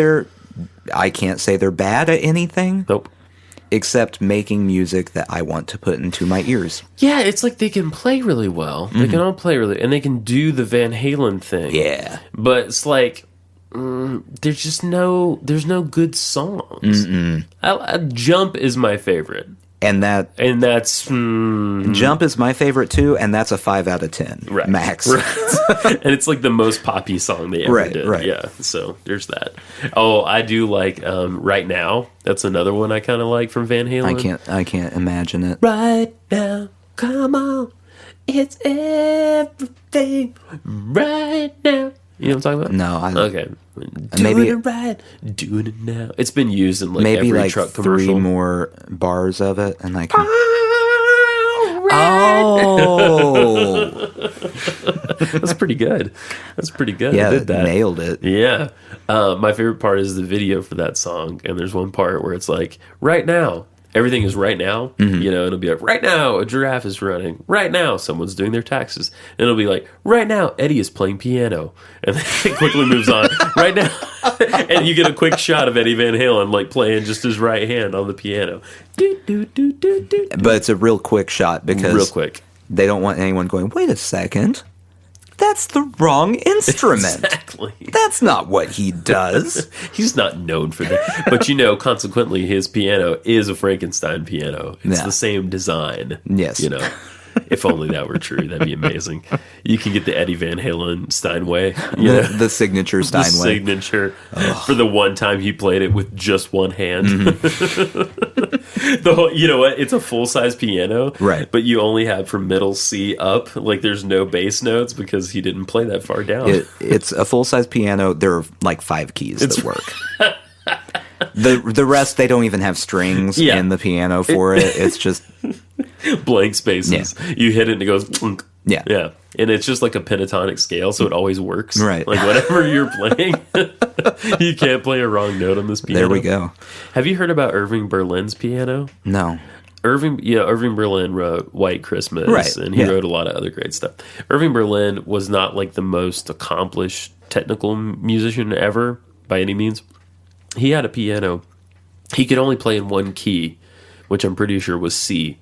I can't say they're bad at anything. Nope. Except making music that I want to put into my ears. Yeah, it's like they can play really well. They can all play really, and they can do the Van Halen thing. Yeah. But it's like there's no good songs. Jump is my favorite, And that's Jump is my favorite too, and that's a 5 out of 10 right. max. Right. And it's like the most poppy song they ever Right, did. right. Yeah, so there's that. Oh, I do like Right Now. That's another one I kind of like from Van Halen. I can't imagine it. Right now, come on, it's everything right now. You know what I'm talking about? No, Okay. maybe- Doing it right, doing it now. It's been used in like Maybe every like truck 3 commercial. more bars of it, and I can. Oh, Oh, that's pretty good. That's pretty good. yeah, I did that. nailed it. Yeah. My favorite part is the video for that song. And there's one part where it's like, right now. Everything is right now. You know, it'll be like, right now, a giraffe is running. Right now, someone's doing their taxes. And it'll be like, right now, Eddie is playing piano. And then it quickly moves on. Right now. And you get a quick shot of Eddie Van Halen, like, playing just his right hand on the piano. Do, do, do, do, do. But it's a real quick shot because Real quick. they don't want anyone going, wait a second. That's the wrong instrument. Exactly. That's not what he does. He's not known for that. But you know, consequently, his piano is a Frankenstein piano. It's Yeah. the same design. Yes. You know, if only that were true, that'd be amazing. You can get the Eddie Van Halen Steinway. You know, The signature the Steinway. signature for the one time he played it with just one hand. The whole, you know what? It's a full size piano, Right. But you only have from middle C up. Like there's no bass notes because he didn't play that far down. It's a full-size piano. There are like 5 keys that work. The rest, they don't even have strings Yeah. in the piano for it. It's just, Blank spaces. Yeah. You hit it and it goes. Plunk. yeah. Yeah, and it's just like a pentatonic scale, so it always works. Right. Like whatever you're playing, you can't play a wrong note on this piano. There we go. Have you heard about Irving Berlin's piano? No. Irving Berlin wrote White Christmas, Right, and he yeah. wrote a lot of other great stuff. Irving Berlin was not like the most accomplished technical musician ever by any means. He had a piano. He could only play in one key, which I'm pretty sure was C.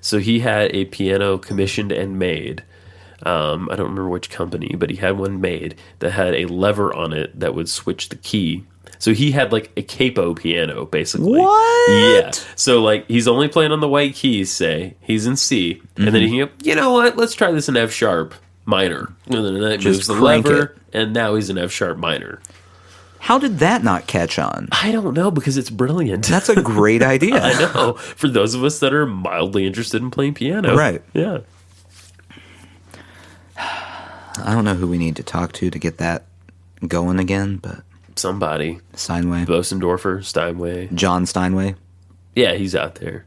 So he had a piano commissioned and made. I don't remember which company, but he had one made that had a lever on it that would switch the key. So he had like a capo piano, basically. What? Yeah. So like he's only playing on the white keys, say. He's in C. And then he can go, you know what? Let's try this in F sharp minor. And then that moves the crank lever, it. and now he's in F sharp minor. How did that not catch on? I don't know, because it's brilliant. That's a great idea. I know. For those of us that are mildly interested in playing piano. Right. Yeah. I don't know who we need to talk to get that going again, but Somebody. Steinway. Bosendorfer, Steinway. John Steinway. Yeah, he's out there.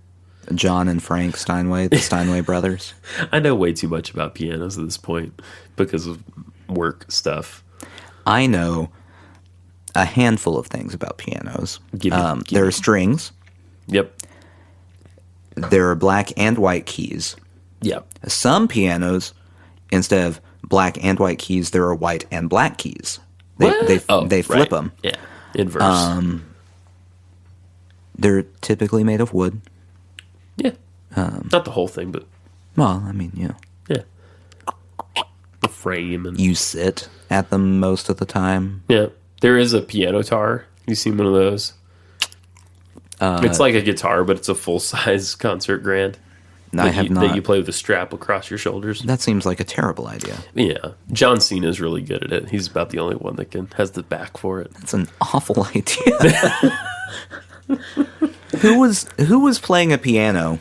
John and Frank Steinway, the Steinway brothers. I know way too much about pianos at this point because of work stuff. I know a handful of things about pianos. Give me. There are strings. Yep. There are black and white keys. Yep. Some pianos, instead of black and white keys, there are white and black keys. They flip right. them. Yeah. Inverse. They're typically made of wood. Yeah. Not the whole thing, but Well, I mean, yeah. The frame and you sit at them most of the time. yeah. There is a piano tar. You seen one of those? It's like a guitar, but it's a full size concert grand. I have not. That you play with a strap across your shoulders. That seems like a terrible idea. Yeah. John Cena is really good at it. He's about the only one that has the back for it. That's an awful idea. Who was playing a piano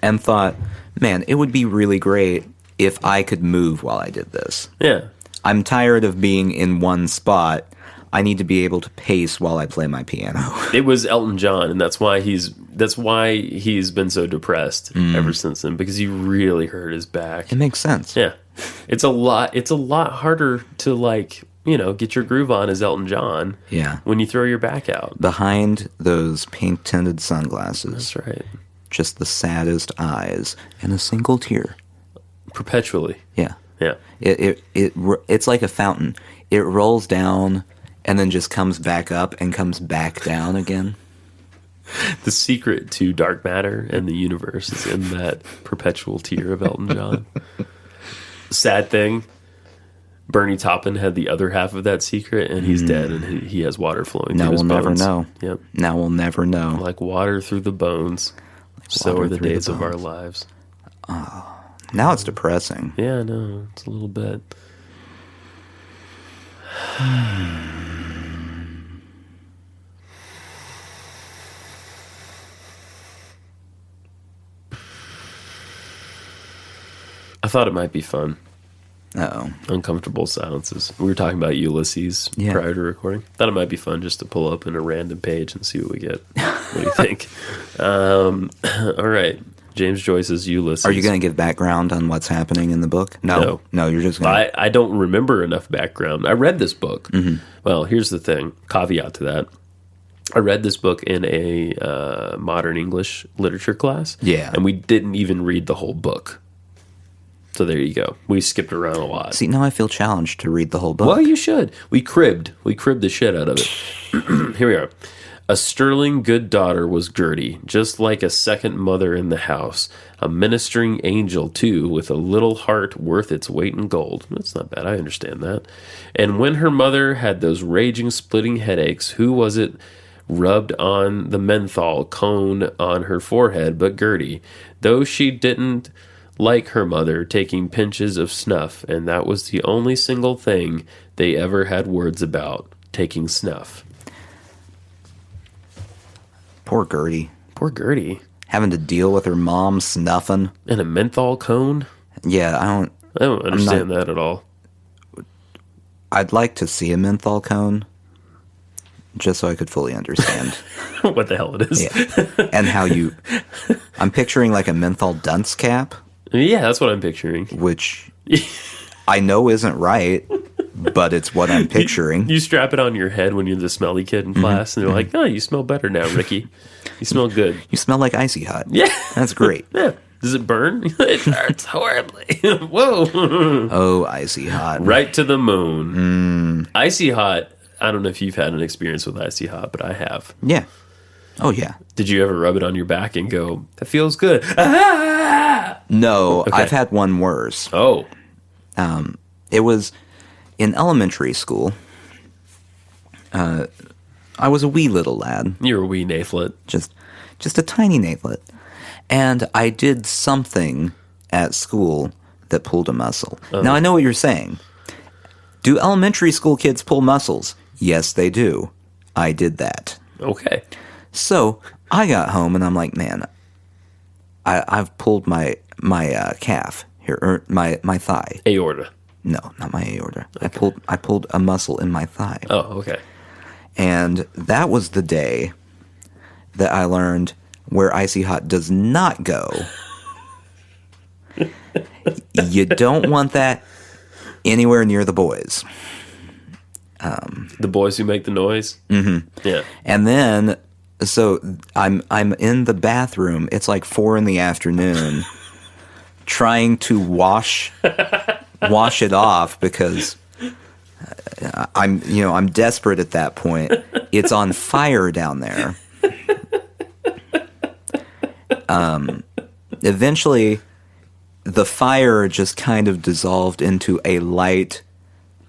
and thought, man, it would be really great if I could move while I did this. Yeah. I'm tired of being in one spot. I need to be able to pace while I play my piano. It was Elton John, and that's why he's been so depressed ever since then, because he really hurt his back. It makes sense. Yeah. It's a lot harder to get your groove on as Elton John. Yeah. When you throw your back out. Behind those pink-tinted sunglasses, That's right. just the saddest eyes and a single tear. Perpetually. Yeah. Yeah. It's like a fountain. It rolls down and then just comes back up and comes back down again. The secret to dark matter and the universe is in that perpetual tear of Elton John. Sad thing, Bernie Taupin had the other half of that secret, and he's dead, and he has water flowing Now through his we'll bones. never know. Yep. Now we'll never know. Like water through the bones. So water are the through the days of our bones. lives. Now it's depressing. Yeah, I know. It's a little bit. I thought it might be fun. Uh-oh. Uncomfortable silences. We were talking about Ulysses prior to recording. Thought it might be fun just to pull up in a random page and see what we get. What do you think? All right. James Joyce's Ulysses. Are you going to give background on what's happening in the book? No, you're just going to... I don't remember enough background. I read this book. Mm-hmm. Well, here's the thing. Caveat to that. I read this book in a modern English literature class. Yeah. And we didn't even read the whole book. So there you go. We skipped around a lot. See, now I feel challenged to read the whole book. Well, you should. We cribbed the shit out of it. Here we are. A sterling good daughter was Gertie, just like a second mother in the house. A ministering angel, too, with a little heart worth its weight in gold. That's not bad. I understand that. And when her mother had those raging, splitting headaches, who was it rubbed on the menthol cone on her forehead but Gertie? Though she didn't like her mother taking pinches of snuff, and that was the only single thing they ever had words about, taking snuff. Poor Gertie. Poor Gertie. Having to deal with her mom snuffing. And a menthol cone? Yeah, I don't understand that at all. I'd like to see a menthol cone, just so I could fully understand. What the hell it is. Yeah. And how you... I'm picturing like a menthol dunce cap. Yeah, that's what I'm picturing. Which I know isn't right, but it's what I'm picturing. You strap it on your head when you're the smelly kid in class, and they're like, oh, you smell better now, Ricky. You smell good. You smell like Icy Hot. Yeah. That's great. Yeah. Does it burn? It hurts horribly. Whoa. Oh, Icy Hot. Right to the moon. Icy Hot. I don't know if you've had an experience with Icy Hot, but I have. Yeah. Oh, yeah. Did you ever rub it on your back and go, that feels good? Ah! No, Okay. I've had one worse. Oh. It was in elementary school. I was a wee little lad. You're a wee nathlet. Just a tiny navelet. And I did something at school that pulled a muscle. Now, I know what you're saying. Do elementary school kids pull muscles? Yes, they do. I did that. Okay. So I got home and I'm like, man, I've pulled my calf here, or my thigh. Aorta. No, not my aorta. Okay. I pulled a muscle in my thigh. Oh, okay. And that was the day that I learned where Icy Hot does not go. You don't want that anywhere near the boys. The boys who make the noise? Mm-hmm. Yeah. And then, so I'm in the bathroom. It's like 4 PM, trying to wash it off because I'm desperate at that point. It's on fire down there. Eventually, the fire just kind of dissolved into a light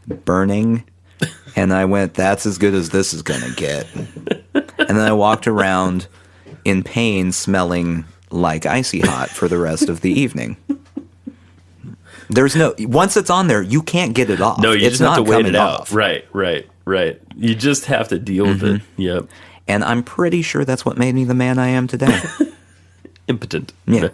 burning, and I went, that's as good as this is going to get. And then I walked around in pain, smelling like Icy Hot for the rest of the evening. Once it's on there, you can't get it off. No, you it's just have to not wait coming it out. off. Right. You just have to deal with it. Yep. And I'm pretty sure that's what made me the man I am today. Impotent. Yeah.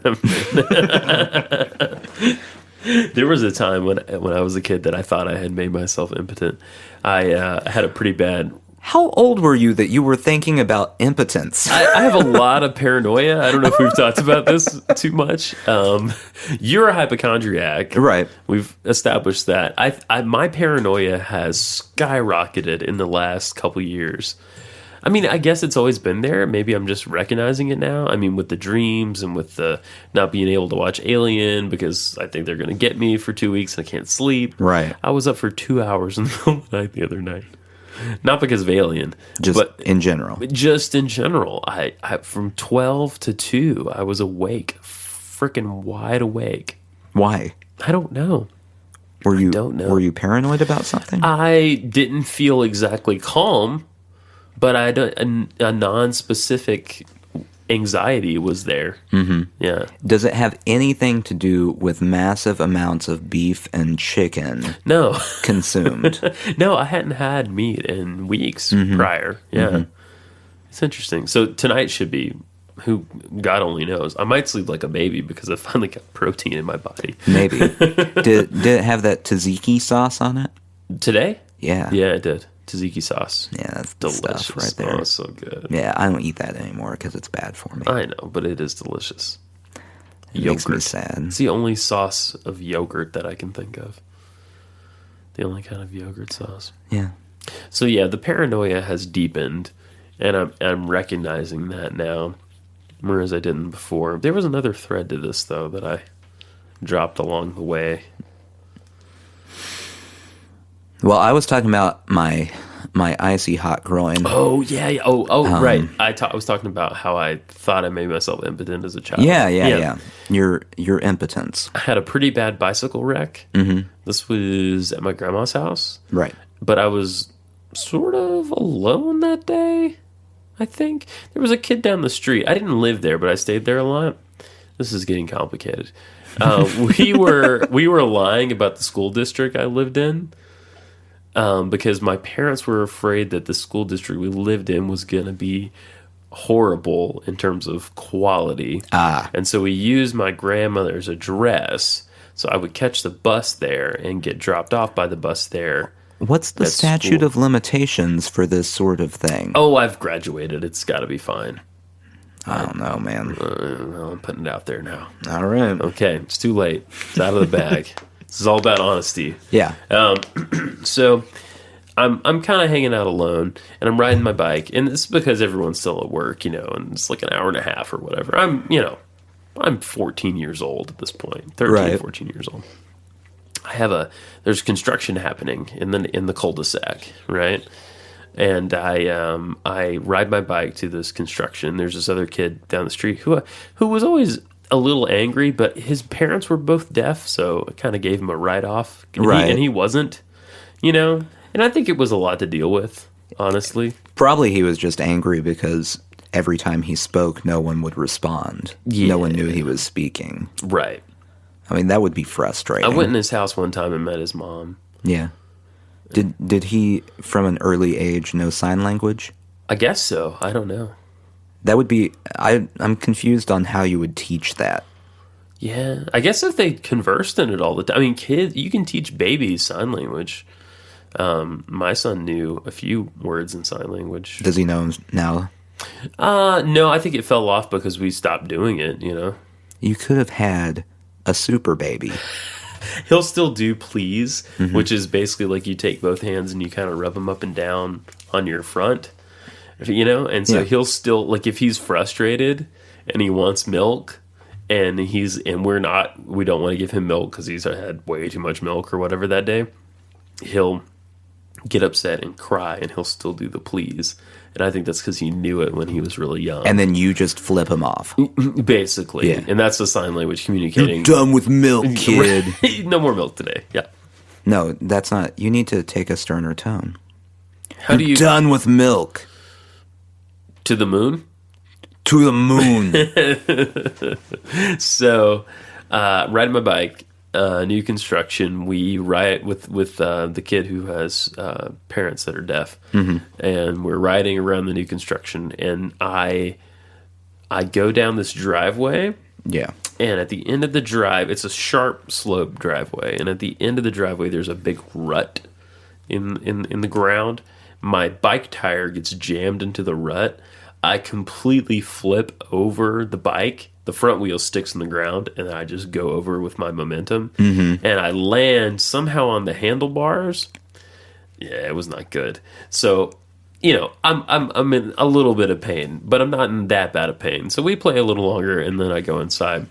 There was a time when I was a kid that I thought I had made myself impotent. I had a pretty bad... How old were you that you were thinking about impotence? I have a lot of paranoia. I don't know if we've talked about this too much. You're a hypochondriac. Right. We've established that. My paranoia has skyrocketed in the last couple years. I mean, I guess it's always been there. Maybe I'm just recognizing it now. I mean, with the dreams and with the not being able to watch Alien because I think they're going to get me for 2 weeks and I can't sleep. Right. I was up for 2 hours in the middle of the night the other night. Not because of Alien. But in general. Just in general. I from 12 to 2, I was awake. Freaking wide awake. Why? I don't know. Were you paranoid about something? I didn't feel exactly calm, but I had a non-specific anxiety was there. Mm-hmm. Yeah. Does it have anything to do with massive amounts of beef and chicken No. consumed? No, I hadn't had meat in weeks prior. Yeah. It's interesting. So tonight should be, who God only knows. I might sleep like a baby because I finally got protein in my body. Maybe. Did it have that tzatziki sauce on it? Today? Yeah. Yeah, it did. Tzatziki sauce. Yeah, that's Delicious. stuff right there. Oh, so good. Yeah, I don't eat that anymore because it's bad for me. I know, but it is delicious. It makes me sad. It's the only sauce of yogurt that I can think of. The only kind of yogurt sauce. Yeah. So yeah, the paranoia has deepened, and I'm recognizing that now, whereas I didn't before. There was another thread to this though that I dropped along the way. Well, I was talking about my Icy Hot groin. Oh yeah. Right. I was talking about how I thought I made myself impotent as a child. Yeah. Your impotence. I had a pretty bad bicycle wreck. Mm-hmm. This was at my grandma's house. Right. But I was sort of alone that day, I think. There was a kid down the street. I didn't live there, but I stayed there a lot. This is getting complicated. We were lying about the school district I lived in. Because my parents were afraid that the school district we lived in was going to be horrible in terms of quality. And so we used my grandmother's address, so I would catch the bus there and get dropped off by the bus there. What's the statute of limitations for this sort of thing? Oh, I've graduated. It's got to be fine. I don't know, man. I'm putting it out there now. All right. Okay, it's too late. It's out of the bag. This is all about honesty. Yeah. So I'm kind of hanging out alone, and I'm riding my bike, and it's because everyone's still at work, and it's like an hour and a half or whatever. I'm 14 years old at this point, 13, Right. 14 years old. There's construction happening in the cul-de-sac, right? And I ride my bike to this construction. There's this other kid down the street who was always a little angry, but his parents were both deaf, so it kind of gave him a write-off. Right. And he wasn't, And I think it was a lot to deal with, honestly. Probably he was just angry because every time he spoke, no one would respond. Yeah. No one knew he was speaking. Right. I mean, that would be frustrating. I went in his house one time and met his mom. Yeah. Did he, from an early age, know sign language? I guess so. I don't know. That would be... I'm confused on how you would teach that. Yeah. I guess if they conversed in it all the time. I mean, kids, you can teach babies sign language. My son knew a few words in sign language. Does he know now? No, I think it fell off because we stopped doing it, You could have had a super baby. He'll still do please, which is basically like you take both hands and you kind of rub them up and down on your front, and so Yeah. he'll still, like, if he's frustrated and he wants milk and we don't want to give him milk because he's had way too much milk or whatever that day, he'll get upset and cry and he'll still do the please. And I think that's because he knew it when he was really young. And then you just flip him off. Basically. Yeah. And that's the sign language communicating. You're done with milk, kid. No more milk today. Yeah. No, that's not... You need to take a sterner tone. How do you... Done with milk. To the moon? To the moon. So, riding my bike, new construction, we ride with the kid who has parents that are deaf, and we're riding around the new construction, and I go down this driveway, Yeah. and at the end of the drive, it's a sharp slope driveway, and at the end of the driveway, there's a big rut in the ground. My bike tire gets jammed into the rut. I completely flip over the bike. The front wheel sticks in the ground, and I just go over with my momentum. And I land somehow on the handlebars. Yeah, it was not good. So, I'm in a little bit of pain, but I'm not in that bad of pain. So we play a little longer, and then I go inside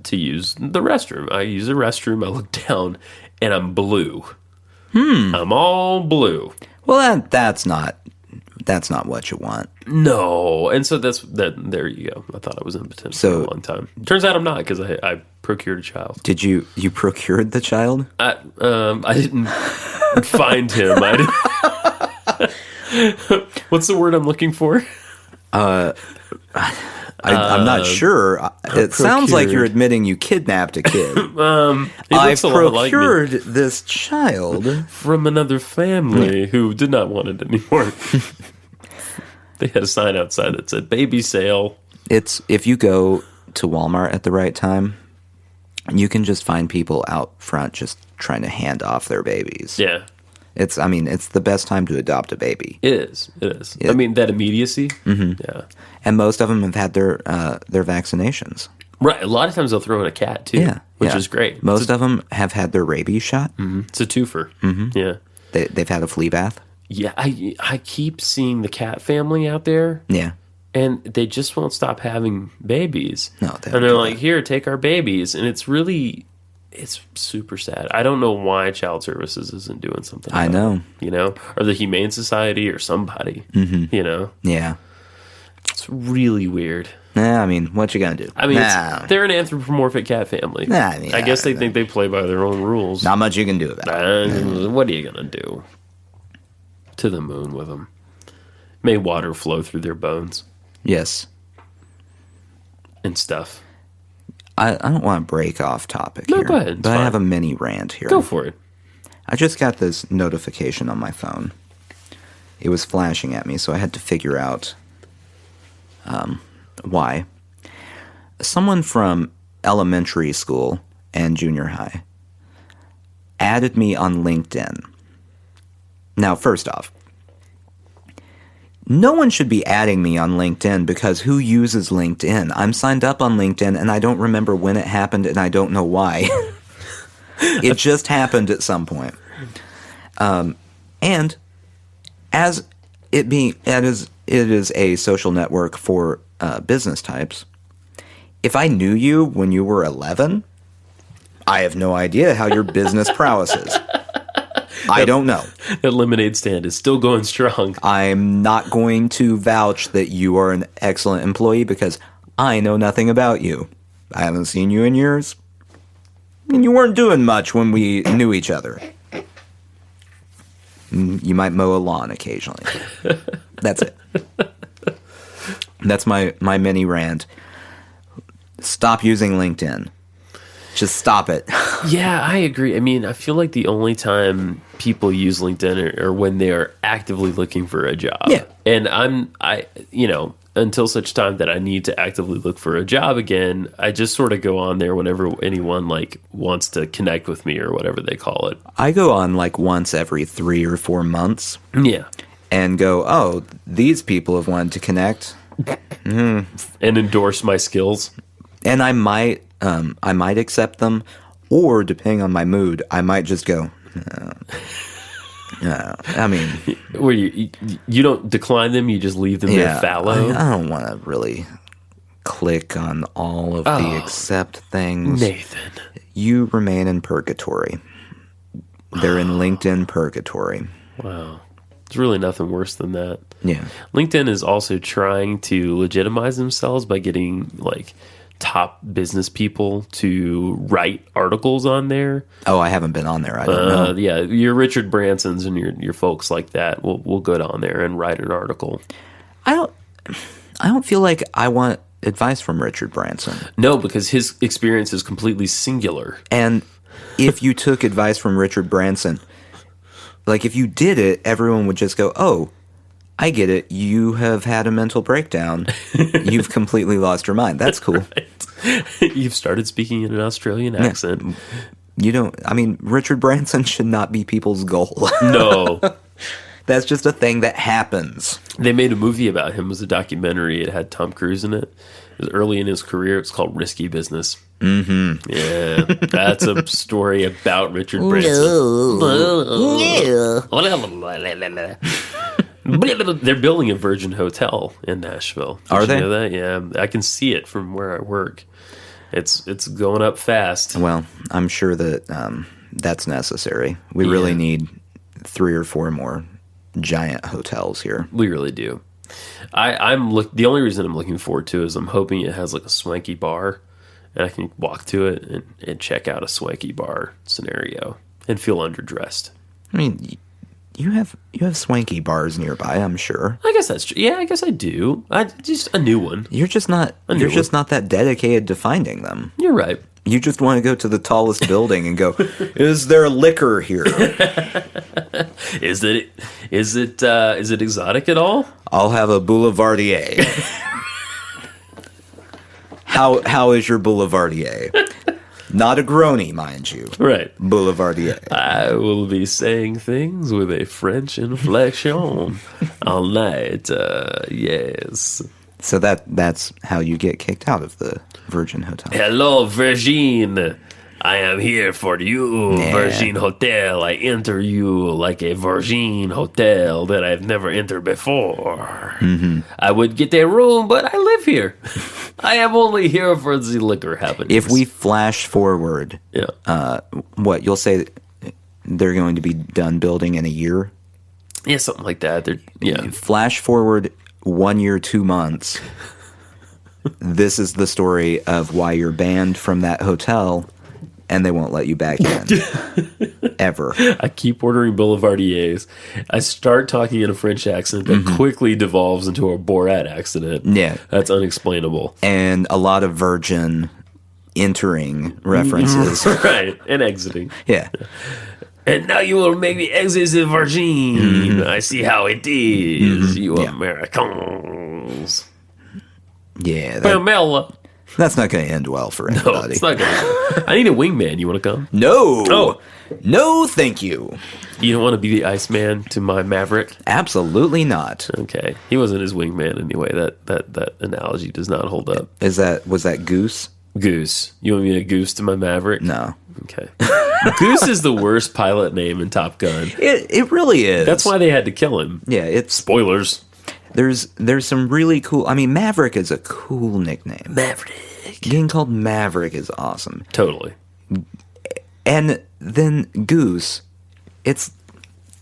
to use the restroom. I use the restroom. I look down, and I'm blue. I'm all blue. Well, that's not what you want. No, and so that. There you go. I thought I was impotent for a long time. Turns out I'm not, because I procured a child. Did you procured the child? I didn't find him. What's the word I'm looking for? I'm not sure. It sounds like you're admitting you kidnapped a kid. I procured this child from another family who did not want it anymore. They had a sign outside that said "baby sale." It's if you go to Walmart at the right time, you can just find people out front just trying to hand off their babies. Yeah. It's the best time to adopt a baby. It is. I mean, that immediacy. Mm-hmm. Yeah. And most of them have had their vaccinations. Right. A lot of times they'll throw in a cat too. Yeah. Which is great. Most of them have had their rabies shot. Mm-hmm. It's a twofer. Mm-hmm. Yeah. They've had a flea bath. Yeah. I keep seeing the cat family out there. Yeah. And they just won't stop having babies. No. And they're like, here, take our babies. And it's super sad. I don't know why Child Services isn't doing something about I know. it, or the Humane Society or somebody, Yeah. It's really weird. Nah, I mean, what you gonna do? I mean, they're an anthropomorphic cat family. I guess they think they play by their own rules. Not much you can do about it. What are you gonna do? To the moon with them. May water flow through their bones. Yes. And stuff. I don't want to break off topic here. No, go ahead. But I have a mini rant here. Go for it. I just got this notification on my phone. It was flashing at me, so I had to figure out why. Someone from elementary school and junior high added me on LinkedIn. Now, first off, no one should be adding me on LinkedIn because who uses LinkedIn? I'm signed up on LinkedIn and I don't remember when it happened and I don't know why. It just happened at some point. And as it is a social network for business types, if I knew you when you were 11, I have no idea how your business prowess is. I don't know. That lemonade stand is still going strong. I'm not going to vouch that you are an excellent employee because I know nothing about you. I haven't seen you in years. And you weren't doing much when we knew each other. You might mow a lawn occasionally. That's it. That's my mini rant. Stop using LinkedIn. Just stop it. Yeah, I agree. I mean, I feel like the only time people use LinkedIn are when they are actively looking for a job. Yeah. And until such time that I need to actively look for a job again, I just sort of go on there whenever anyone like wants to connect with me or whatever they call it. I go on like once every 3 or 4 months. Yeah. And go, oh, these people have wanted to connect. And endorse my skills. And I might accept them, or depending on my mood, I might just go. I mean, where you don't decline them, you just leave them there fallow. I don't want to really click on all of the accept things. Nathan, you remain in purgatory. They're in LinkedIn purgatory. Wow. There's really nothing worse than that. Yeah. LinkedIn is also trying to legitimize themselves by getting like top business people to write articles on there. Oh, I haven't been on there. I don't know. Yeah, your Richard Bransons and your folks like that will go down there and write an article. I don't feel like I want advice from Richard Branson. No, because his experience is completely singular. And if you took advice from Richard Branson, like if you did it, everyone would just go, "Oh, I get it. You have had a mental breakdown. You've completely lost your mind. That's cool." Right. You've started speaking in an Australian accent. You don't, I mean, Richard Branson should not be people's goal. No. That's just a thing that happens. They made a movie about him. It was a documentary. It had Tom Cruise in it. It was early in his career. It's called Risky Business. Mm-hmm. Yeah. That's a story about Richard Branson. They're building a Virgin Hotel in Nashville. Are they? You know that? Yeah, I can see it from where I work. It's going up fast. Well, I'm sure that that's necessary. We really need 3 or 4 more giant hotels here. We really do. The only reason I'm looking forward to is I'm hoping it has like a swanky bar, and I can walk to it and check out a swanky bar scenario and feel underdressed. I mean, you have swanky bars nearby, I'm sure. I guess that's true. Yeah, I guess I do. Just a new one. You're just not that dedicated to finding them. You're right. You just want to go to the tallest building and go, "Is there liquor here?" Is it exotic at all? I'll have a boulevardier. How is your boulevardier? Not a Grony, mind you. Right. Boulevardier. I will be saying things with a French inflection all night. Yes. So that's how you get kicked out of the Virgin Hotel. Hello, Virgin. I am here for you, Virgin Hotel. I enter you like a Virgin Hotel that I've never entered before. Mm-hmm. I would get a room, but I live here. I am only here for the liquor happenings. If we flash forward, what you'll say they're going to be done building in a year? Yeah, something like that. Flash forward 1 year, 2 months. This is the story of why you're banned from that hotel, and they won't let you back in. Ever. I keep ordering boulevardiers. I start talking in a French accent that quickly devolves into a Borat accent. Yeah. That's unexplainable. And a lot of Virgin entering references. Right. And exiting. Yeah. And now you will make me exit the Virgin. I see how it is. You Americans. Yeah. Pamela. That's not going to end well for anybody. No, it's not going to. I need a wingman. You want to come? No. Oh. No, thank you. You don't want to be the Iceman to my Maverick? Absolutely not. Okay. He wasn't his wingman anyway. That analogy does not hold up. Was that Goose? Goose. You want me to goose to my Maverick? No. Okay. Goose is the worst pilot name in Top Gun. It really is. That's why they had to kill him. Yeah, it's Spoilers. there's some really cool. I mean, Maverick is a cool nickname. Maverick. Getting called Maverick is awesome. Totally. And then Goose, they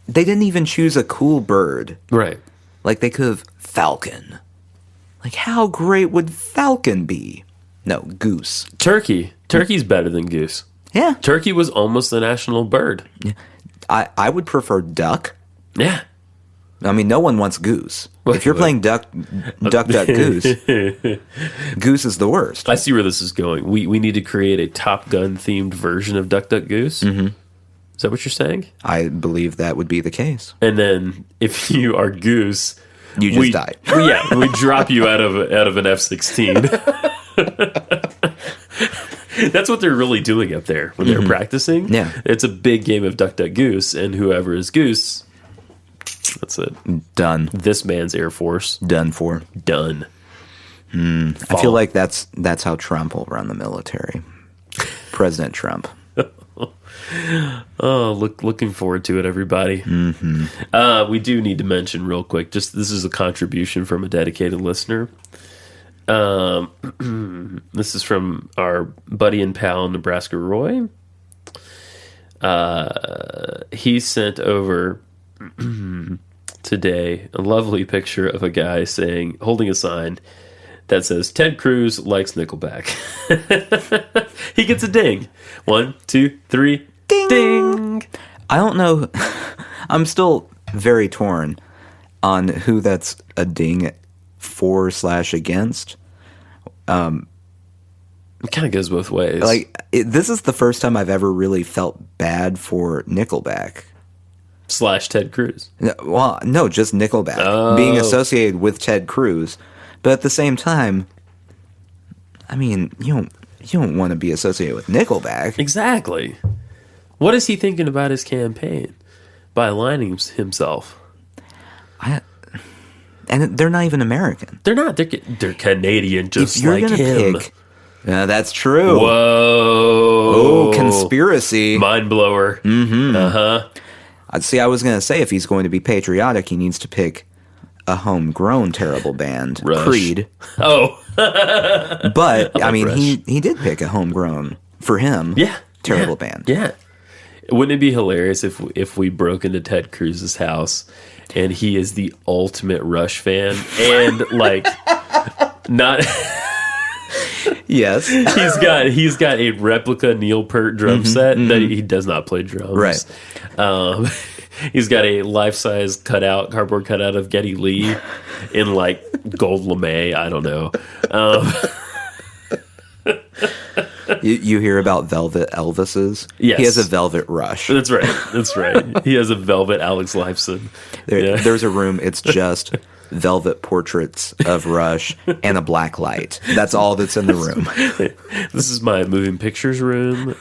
didn't even choose a cool bird. Right. Like they could have Falcon. Like how great would Falcon be? No, Goose. Turkey. Turkey's better than goose. Yeah. Turkey was almost the national bird. I would prefer duck. Yeah. I mean, no one wants goose. If you're playing duck, goose, goose is the worst. I see where this is going. We need to create a Top Gun themed version of Duck Duck Goose. Mm-hmm. Is that what you're saying? I believe that would be the case. And then if you are goose, You just die. We drop you out of an F-16. That's what they're really doing up there when they're practicing. Yeah. It's a big game of Duck Duck Goose, and whoever is goose, that's it. Done. This man's Air Force. Done for. Done. I feel like that's how Trump will run the military. President Trump. Oh, looking forward to it, everybody. Mm-hmm. We do need to mention real quick, just this is a contribution from a dedicated listener. This is from our buddy and pal, Nebraska Roy. He sent over today a lovely picture of a guy holding a sign that says Ted Cruz likes Nickelback. He gets a ding. 1, 2, 3, ding. Ding. I don't know. I'm still very torn on who that's a ding for/against. It kind of goes both ways. This is the first time I've ever really felt bad for Nickelback. / Ted Cruz. Well, no, just Nickelback being associated with Ted Cruz, but at the same time, I mean, you don't want to be associated with Nickelback. Exactly. What is he thinking about his campaign by aligning himself? And they're not even American. They're not. They're Canadian, just If you're like gonna him. pick, that's true. Whoa! Oh, conspiracy. Mind blower. Mm-hmm. See, I was going to say, if he's going to be patriotic, he needs to pick a homegrown terrible band, Rush. Creed. Oh, But I mean, Rush. he did pick a homegrown for him. Terrible band. Yeah. Wouldn't it be hilarious if we broke into Ted Cruz's house and he is the ultimate Rush fan and not. Yes. He's got a replica Neil Peart drum set that he does not play drums. Right. He's got a life-size cardboard cutout of Geddy Lee in gold lame. I don't know. You hear about Velvet Elvises? Yes. He has a Velvet Rush. That's right. He has a velvet Alex Lifeson. There's a room, it's just velvet portraits of Rush and a black light. That's all that's in the room. This is my moving pictures room.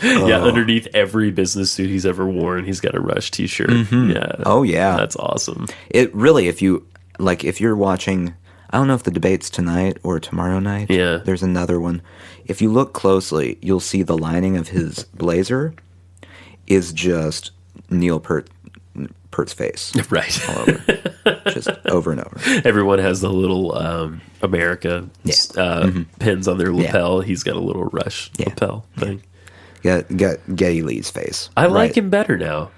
Yeah, underneath every business suit he's ever worn, he's got a Rush t-shirt. Mm-hmm. Yeah. Oh, yeah. That's awesome. It really, if you're watching, I don't know if the debate's tonight or tomorrow night. Yeah. There's another one. If you look closely, you'll see the lining of his blazer is just Neil Peart's face. Right. All over. Just over and over. Everyone has the little America pins on their lapel. Yeah. He's got a little Rush lapel thing. Got Geddy Lee's face. I like him better now.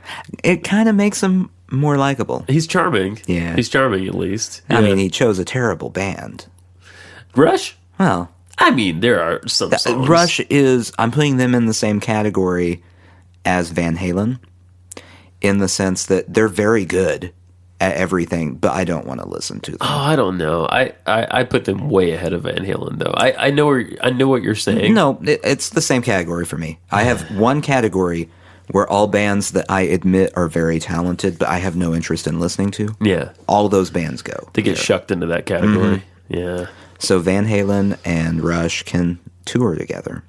It kind of makes him more likable. He's charming. Yeah. He's charming at least. I mean, he chose a terrible band. Rush? Well, I mean, there are some songs. Rush is, I'm putting them in the same category as Van Halen in the sense that they're very good at everything, but I don't want to listen to them. Oh, I don't know. I put them way ahead of Van Halen, though. I know what you're saying. No, it's the same category for me. I have one category where all bands that I admit are very talented, but I have no interest in listening to. Yeah. All those bands go. They get shucked into that category. Mm-hmm. Yeah. So Van Halen and Rush can tour together.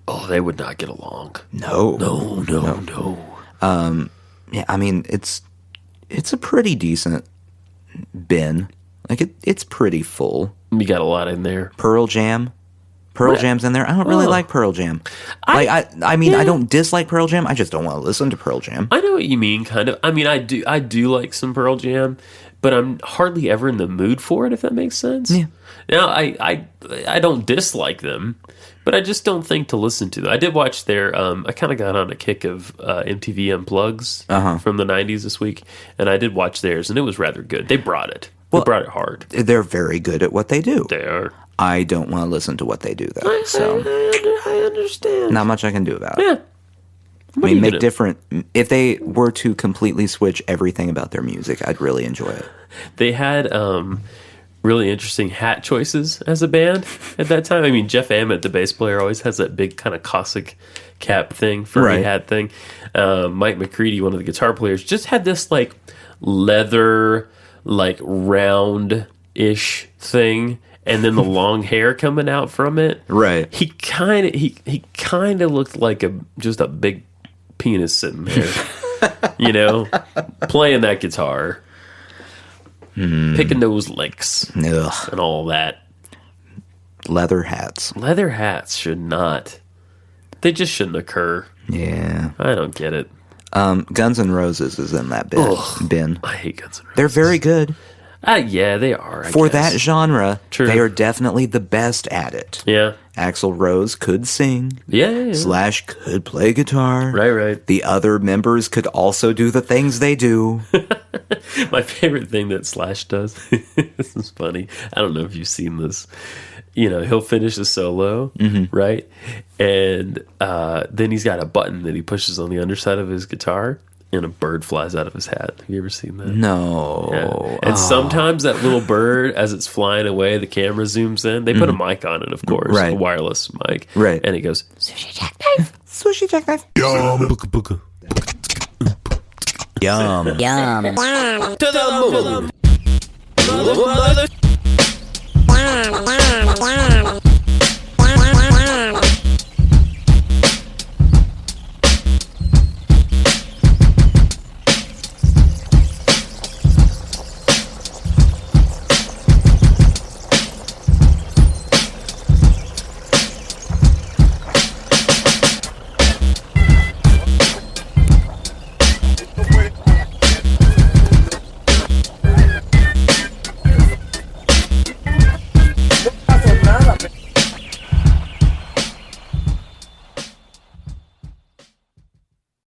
Oh, they would not get along. No. Yeah, I mean, it's a pretty decent bin. Like, it's pretty full. You got a lot in there. Pearl Jam, Pearl Jam's in there. I don't really like Pearl Jam. I mean, I don't dislike Pearl Jam. I just don't want to listen to Pearl Jam. I know what you mean, kind of. I mean, I do like some Pearl Jam, but I'm hardly ever in the mood for it, if that makes sense. Yeah. Now, I don't dislike them, but I just don't think to listen to them. I did watch their, I kind of got on a kick of MTV Unplugs from the 90s this week, and I did watch theirs, and it was rather good. They brought it. They brought it hard. They're very good at what they do. They are. I don't want to listen to what they do, though. I understand. Not much I can do about it. Yeah. I mean, make different. If they were to completely switch everything about their music, I'd really enjoy it. They had really interesting hat choices as a band at that time. I mean, Jeff Ament, the bass player, always has that big kind of Cossack cap thing, furry hat thing. Mike McCready, one of the guitar players, just had this like leather, like round-ish thing. And then the long hair coming out from it. Right. He kind of looked like just a big penis sitting there. You know, playing that guitar, picking those licks, and all that. Leather hats. Leather hats should not. They just shouldn't occur. Yeah. I don't get it. Guns N' Roses is in that bin. I hate Guns N' Roses. They're very good. Yeah, they are. For that genre, True. they are definitely the best at it. Yeah. Axl Rose could sing. Yeah. Slash could play guitar. Right. The other members could also do the things they do. My favorite thing that Slash does, this is funny. I don't know if you've seen this. You know, he'll finish a solo, right? And then he's got a button that he pushes on the underside of his guitar. And a bird flies out of his hat. Have you ever seen that? No. Yeah. And sometimes that little bird, as it's flying away, the camera zooms in. They put a mic on it, of course. Right. A wireless mic. Right. And it goes, Sushi jackknife. Sushi jackknife. yum. Yum. Yum. To the moon. Yum.